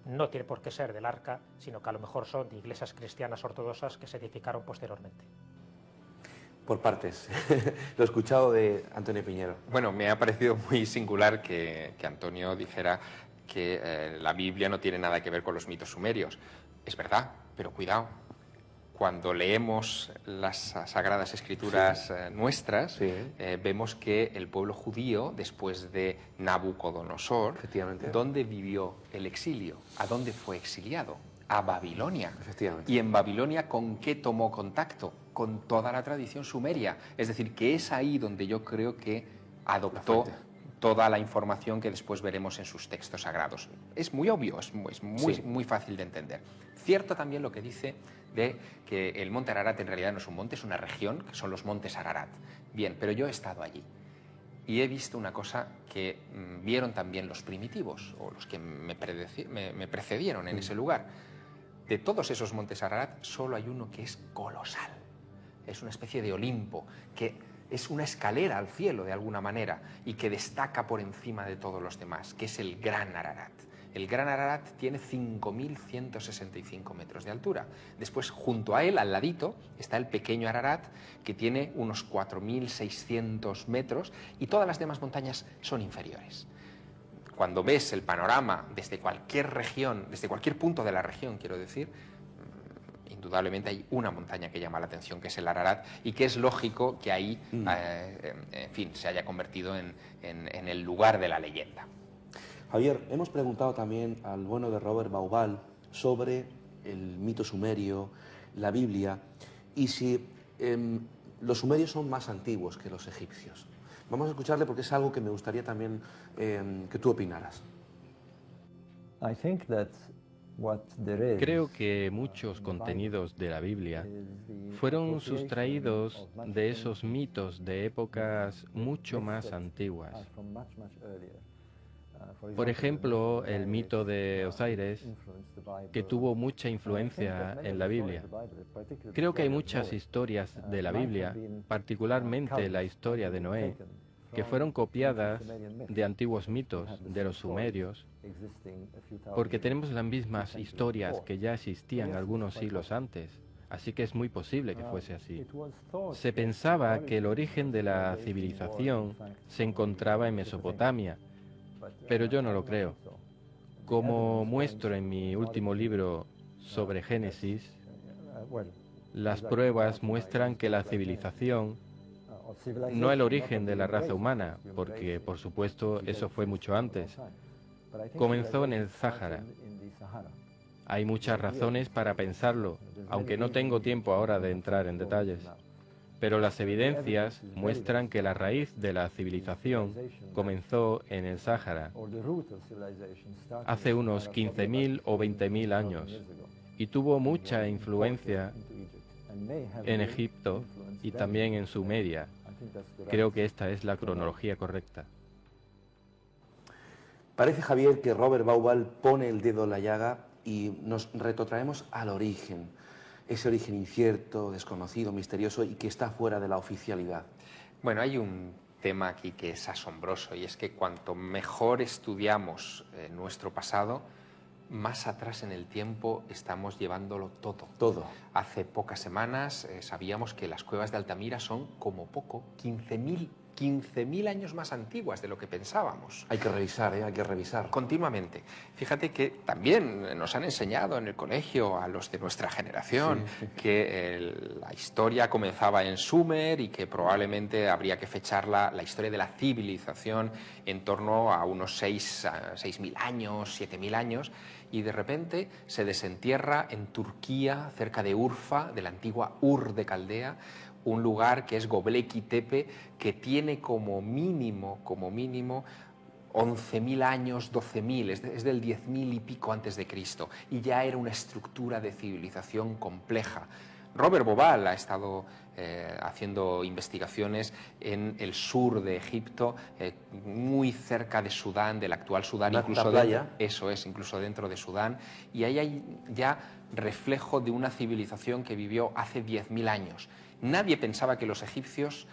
no tiene por qué ser del arca, sino que a lo mejor son de iglesias cristianas ortodoxas que se edificaron posteriormente. Por partes. Lo he escuchado de Antonio Piñero. Bueno, me ha parecido muy singular que Antonio dijera que la Biblia no tiene nada que ver con los mitos sumerios. Es verdad, pero cuidado. Cuando leemos las Sagradas Escrituras nuestras, vemos que el pueblo judío, después de Nabucodonosor, ¿dónde vivió el exilio? ¿A dónde fue exiliado? A Babilonia. ¿Y en Babilonia con qué tomó contacto? Con toda la tradición sumeria. Es decir, que es ahí donde yo creo que adoptó toda la información que después veremos en sus textos sagrados. Es muy obvio, es muy fácil de entender. Cierto también lo que dice de que el monte Ararat en realidad no es un monte, es una región, que son los montes Ararat. Bien, pero yo he estado allí y he visto una cosa que vieron también los primitivos, o los que me precedieron en ese lugar. De todos esos montes Ararat, solo hay uno que es colosal. Es una especie de Olimpo, que es una escalera al cielo de alguna manera y que destaca por encima de todos los demás, que es el Gran Ararat. El Gran Ararat tiene 5.165 metros de altura. Después, junto a él, al ladito, está el pequeño Ararat, que tiene unos 4.600 metros, y todas las demás montañas son inferiores. Cuando ves el panorama desde cualquier región, desde cualquier punto de la región, quiero decir, indudablemente hay una montaña que llama la atención, que es el Ararat, y que es lógico que ahí, en fin, se haya convertido en el lugar de la leyenda. Javier, hemos preguntado también al bueno de Robert Bauval sobre el mito sumerio, la Biblia, y si los sumerios son más antiguos que los egipcios. Vamos a escucharle porque es algo que me gustaría también que tú opinaras. Creo que muchos contenidos de la Biblia fueron sustraídos de esos mitos de épocas mucho más antiguas. Por ejemplo, el mito de Osiris, que tuvo mucha influencia en la Biblia. Creo que hay muchas historias de la Biblia, particularmente la historia de Noé, que fueron copiadas de antiguos mitos, de los sumerios, porque tenemos las mismas historias que ya existían algunos siglos antes, así que es muy posible que fuese así. Se pensaba que el origen de la civilización se encontraba en Mesopotamia, pero yo no lo creo. Como muestro en mi último libro sobre Génesis, las pruebas muestran que la civilización, no el origen de la raza humana, porque por supuesto eso fue mucho antes, comenzó en el Sáhara. Hay muchas razones para pensarlo, aunque no tengo tiempo ahora de entrar en detalles. Pero las evidencias muestran que la raíz de la civilización comenzó en el Sáhara hace unos 15.000 o 20.000 años y tuvo mucha influencia en Egipto y también en Sumeria. Creo que esta es la cronología correcta. Parece, Javier, que Robert Bauval pone el dedo en la llaga y nos retrotraemos al origen. Ese origen incierto, desconocido, misterioso y que está fuera de la oficialidad. Bueno, hay un tema aquí que es asombroso y es que cuanto mejor estudiamos nuestro pasado, más atrás en el tiempo estamos llevándolo todo. Todo. Hace pocas semanas sabíamos que las cuevas de Altamira son como poco 15.000 años más antiguas de lo que pensábamos. Hay que revisar, hay que revisar. Continuamente. Fíjate que también nos han enseñado en el colegio a los de nuestra generación que la historia comenzaba en Sumer y que probablemente habría que fechar la historia de la civilización en torno a unos 6.000 años, 7.000 años, y de repente se desentierra en Turquía, cerca de Urfa, de la antigua Ur de Caldea, un lugar que es Göbekli Tepe, que tiene como mínimo 11.000 años, 12.000, es del 10.000 y pico antes de Cristo, y ya era una estructura de civilización compleja. Robert Bauval ha estado haciendo investigaciones en el sur de Egipto, muy cerca de Sudán, del actual Sudán, incluso incluso dentro de Sudán, y ahí hay ya reflejo de una civilización que vivió hace 10.000 años. Nadie pensaba que los egipcios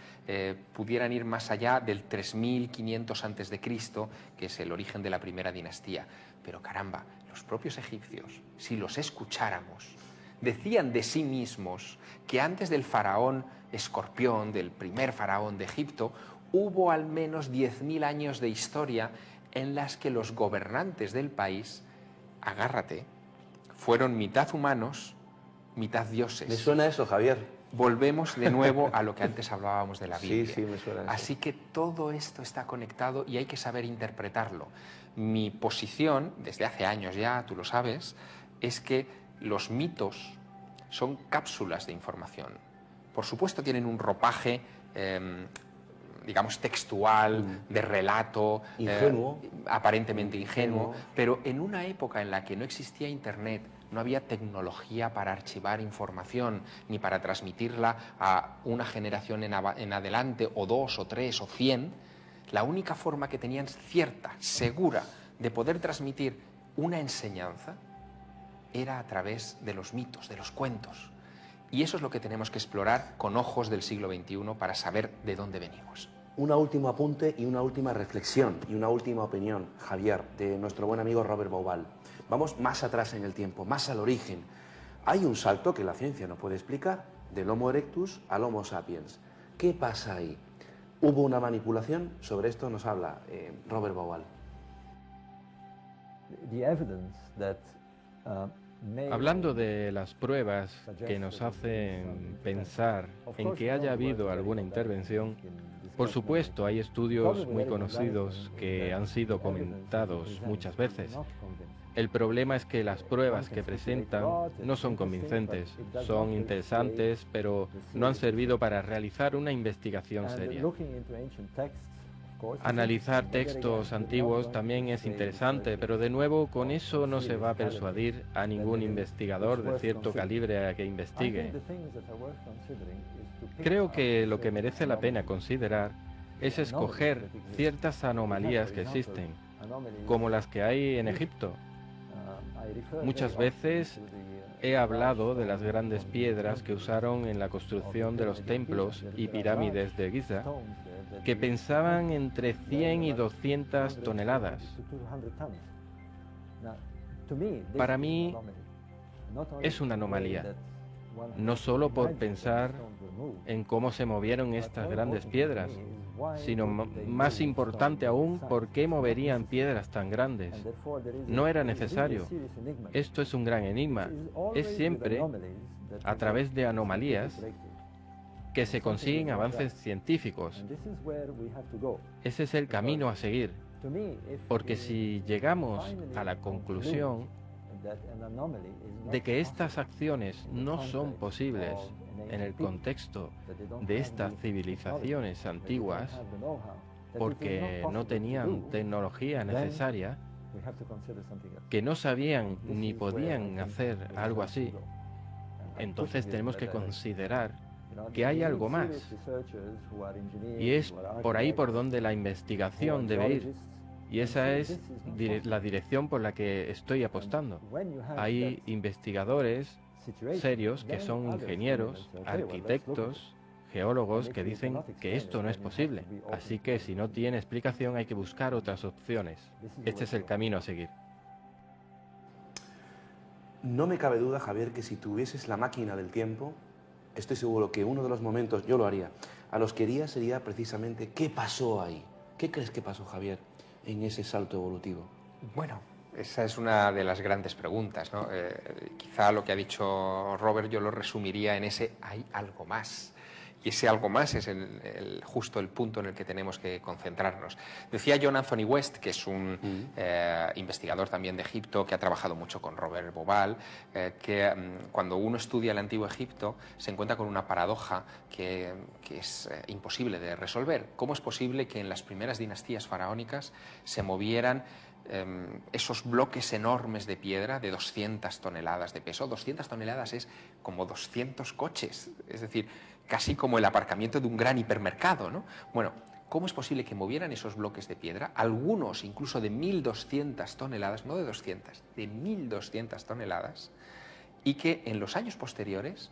pudieran ir más allá del 3.500 antes de Cristo, que es el origen de la primera dinastía. Pero caramba, los propios egipcios, si los escucháramos, decían de sí mismos que antes del faraón Escorpión, del primer faraón de Egipto, hubo al menos 10.000 años de historia en las que los gobernantes del país, agárrate, fueron mitad humanos, mitad dioses. ¿Me suena eso, Javier? Volvemos de nuevo a lo que antes hablábamos de la Biblia. Sí, me suena eso. Así que todo esto está conectado y hay que saber interpretarlo. Mi posición, desde hace años ya, tú lo sabes, es que los mitos son cápsulas de información. Por supuesto tienen un ropaje, digamos, textual, de relato, ingenuo, aparentemente ingenuo, pero en una época en la que no existía Internet, no había tecnología para archivar información, ni para transmitirla a una generación en adelante, o 2, o 3, o 100, la única forma que tenían cierta, segura, de poder transmitir una enseñanza era a través de los mitos, de los cuentos. Y eso es lo que tenemos que explorar con ojos del siglo XXI para saber de dónde venimos. Un último apunte y una última reflexión y una última opinión, Javier, de nuestro buen amigo Robert Bauval. Vamos más atrás en el tiempo, más al origen. Hay un salto que la ciencia no puede explicar, del Homo erectus al Homo sapiens. ¿Qué pasa ahí? ¿Hubo una manipulación? Sobre esto nos habla Robert Bauval. Hablando de las pruebas que nos hacen pensar en que haya habido alguna intervención, por supuesto hay estudios muy conocidos que han sido comentados muchas veces. El problema es que las pruebas que presentan no son convincentes, son interesantes, pero no han servido para realizar una investigación seria. Analizar textos antiguos también es interesante, pero de nuevo con eso no se va a persuadir a ningún investigador de cierto calibre a que investigue. Creo que lo que merece la pena considerar es escoger ciertas anomalías que existen, como las que hay en Egipto. Muchas veces he hablado de las grandes piedras que usaron en la construcción de los templos y pirámides de Giza, que pensaban entre 100 y 200 toneladas. Para mí es una anomalía, no solo por pensar en cómo se movieron estas grandes piedras, sino más importante aún, ¿por qué moverían piedras tan grandes? No era necesario. Esto es un gran enigma. Es siempre a través de anomalías que se consiguen avances científicos. Ese es el camino a seguir, porque si llegamos a la conclusión de que estas acciones no son posibles en el contexto de estas civilizaciones antiguas, porque no tenían tecnología necesaria, que no sabían ni podían hacer algo así, entonces tenemos que considerar que hay algo más. Y es por ahí por donde la investigación debe ir. Y esa es la dirección por la que estoy apostando. Hay investigadores serios que son ingenieros, arquitectos, geólogos que dicen que esto no es posible. Así que si no tiene explicación hay que buscar otras opciones. Este es el camino a seguir. No me cabe duda, Javier, que si tuvieses la máquina del tiempo, estoy seguro que uno de los momentos, yo lo haría, a los que iría sería precisamente ¿qué pasó ahí? ¿Qué crees que pasó, Javier, en ese salto evolutivo? Bueno, esa es una de las grandes preguntas, ¿no? Quizá lo que ha dicho Robert yo lo resumiría en ese hay algo más. Y ese algo más es justo el punto en el que tenemos que concentrarnos. Decía John Anthony West, que es un investigador también de Egipto, que ha trabajado mucho con Robert Bauval, que cuando uno estudia el Antiguo Egipto se encuentra con una paradoja que es imposible de resolver. ¿Cómo es posible que en las primeras dinastías faraónicas se movieran esos bloques enormes de piedra de 200 toneladas de peso? 200 toneladas es como 200 coches, es decir, casi como el aparcamiento de un gran hipermercado, ¿no? Bueno, ¿cómo es posible que movieran esos bloques de piedra, algunos incluso de 1.200 toneladas, no de 200, de 1.200 toneladas, y que en los años posteriores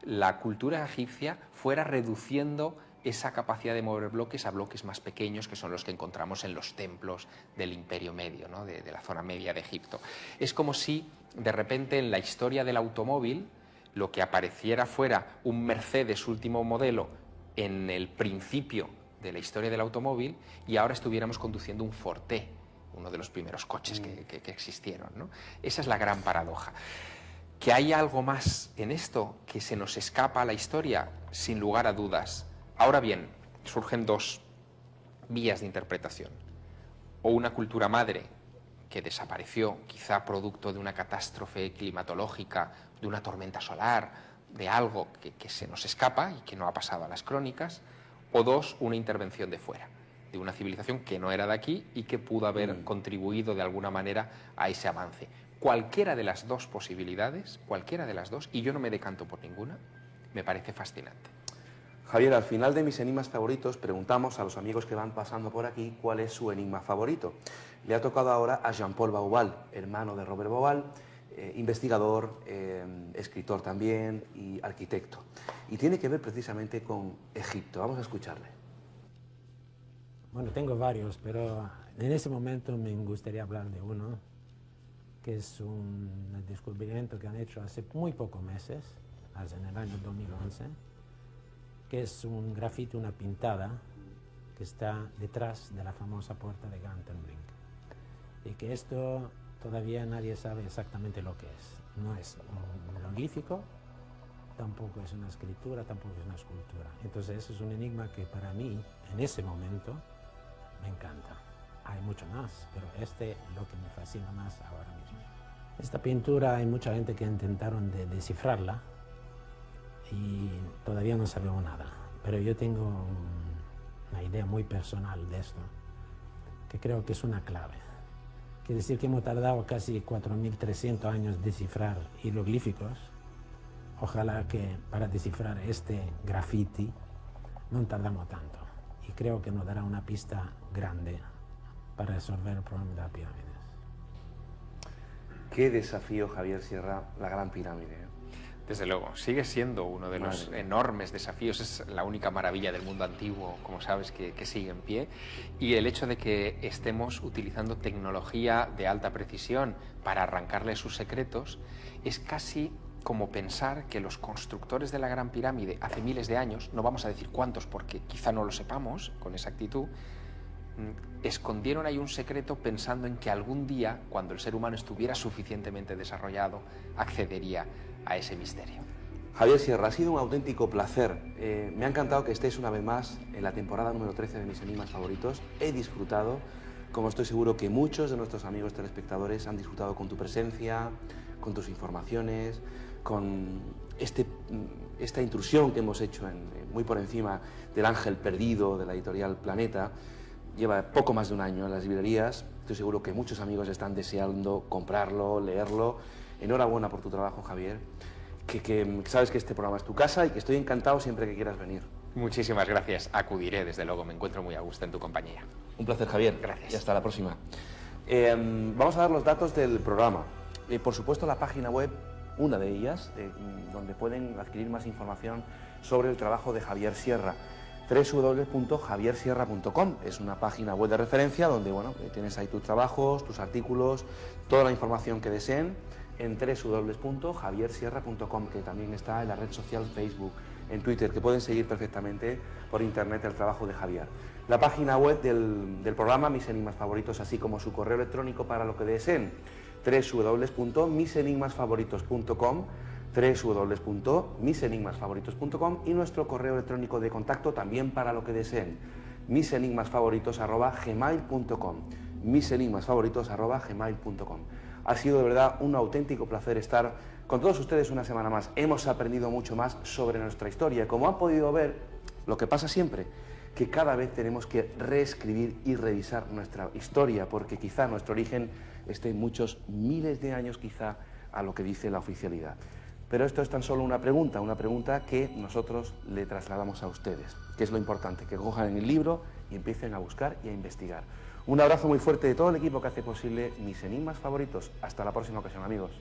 la cultura egipcia fuera reduciendo esa capacidad de mover bloques a bloques más pequeños, que son los que encontramos en los templos del Imperio Medio, ¿no? de la zona media de Egipto? Es como si de repente en la historia del automóvil lo que apareciera fuera un Mercedes último modelo en el principio de la historia del automóvil y ahora estuviéramos conduciendo un Forte, uno de los primeros coches que existieron, ¿no? Esa es la gran paradoja. ¿Que hay algo más en esto que se nos escapa a la historia? Sin lugar a dudas. Ahora bien, surgen dos vías de interpretación. O una cultura madre que desapareció, quizá producto de una catástrofe climatológica, de una tormenta solar, de algo que se nos escapa y que no ha pasado a las crónicas, o dos, una intervención de fuera, de una civilización que no era de aquí y que pudo haber contribuido de alguna manera a ese avance. Cualquiera de las dos posibilidades, cualquiera de las dos, y yo no me decanto por ninguna, me parece fascinante. Javier, al final de mis enigmas favoritos preguntamos a los amigos que van pasando por aquí cuál es su enigma favorito. Le ha tocado ahora a Jean-Paul Bauval, hermano de Robert Bauval, investigador, escritor también y arquitecto. Y tiene que ver precisamente con Egipto. Vamos a escucharle. Bueno, tengo varios, pero en ese momento me gustaría hablar de uno, que es un descubrimiento que han hecho hace muy pocos meses, en el año 2011, que es un grafiti, una pintada, que está detrás de la famosa puerta de Gantenbrink. Y que esto todavía nadie sabe exactamente lo que es. No es un jeroglífico, tampoco es una escritura, tampoco es una escultura. Entonces ese es un enigma que para mí, en ese momento, me encanta. Hay mucho más, pero este es lo que me fascina más ahora mismo. Esta pintura hay mucha gente que intentaron descifrarla y todavía no sabemos nada. Pero yo tengo una idea muy personal de esto, que creo que es una clave. Quiere decir que hemos tardado casi 4.300 años en descifrar hieroglíficos. Ojalá que para descifrar este graffiti no tardamos tanto. Y creo que nos dará una pista grande para resolver el problema de las pirámides. Qué desafío, Javier Sierra, la Gran Pirámide. Desde luego, sigue siendo uno de los enormes desafíos, es la única maravilla del mundo antiguo, como sabes, que sigue en pie, y el hecho de que estemos utilizando tecnología de alta precisión para arrancarle sus secretos es casi como pensar que los constructores de la Gran Pirámide hace miles de años, no vamos a decir cuántos porque quizá no lo sepamos con exactitud, escondieron ahí un secreto pensando en que algún día, cuando el ser humano estuviera suficientemente desarrollado, accedería a ese misterio. Javier Sierra, ha sido un auténtico placer. Me ha encantado que estés una vez más en la temporada número 13 de mis enigmas favoritos. He disfrutado, como estoy seguro que muchos de nuestros amigos telespectadores han disfrutado con tu presencia, con tus informaciones, con esta intrusión que hemos hecho muy por encima del Ángel Perdido de la editorial Planeta. Lleva poco más de un año en las librerías. Estoy seguro que muchos amigos están deseando comprarlo, leerlo. Enhorabuena por tu trabajo, Javier. Que sabes que este programa es tu casa y que estoy encantado siempre que quieras venir. Muchísimas gracias. Acudiré, desde luego. Me encuentro muy a gusto en tu compañía. Un placer, Javier. Gracias. Y hasta la próxima. Vamos a dar los datos del programa. Por supuesto, la página web, una de ellas, donde pueden adquirir más información sobre el trabajo de Javier Sierra. www.javiersierra.com. Es una página web de referencia donde tienes ahí tus trabajos, tus artículos, toda la información que deseen en www.javiersierra.com, que también está en la red social Facebook, en Twitter, que pueden seguir perfectamente por internet el trabajo de Javier. La página web del programa Mis Enigmas Favoritos, así como su correo electrónico para lo que deseen, www.misenigmasfavoritos.com, www.misenigmasfavoritos.com y nuestro correo electrónico de contacto también para lo que deseen, misenigmasfavoritos@gmail.com, misenigmasfavoritos@gmail.com. Ha sido de verdad un auténtico placer estar con todos ustedes una semana más. Hemos aprendido mucho más sobre nuestra historia. Como han podido ver, lo que pasa siempre, que cada vez tenemos que reescribir y revisar nuestra historia, porque quizá nuestro origen esté muchos miles de años quizá a lo que dice la oficialidad. Pero esto es tan solo una pregunta que nosotros le trasladamos a ustedes, que es lo importante, que cojan el libro y empiecen a buscar y a investigar. Un abrazo muy fuerte de todo el equipo que hace posible Mis Enigmas Favoritos. Hasta la próxima ocasión, amigos.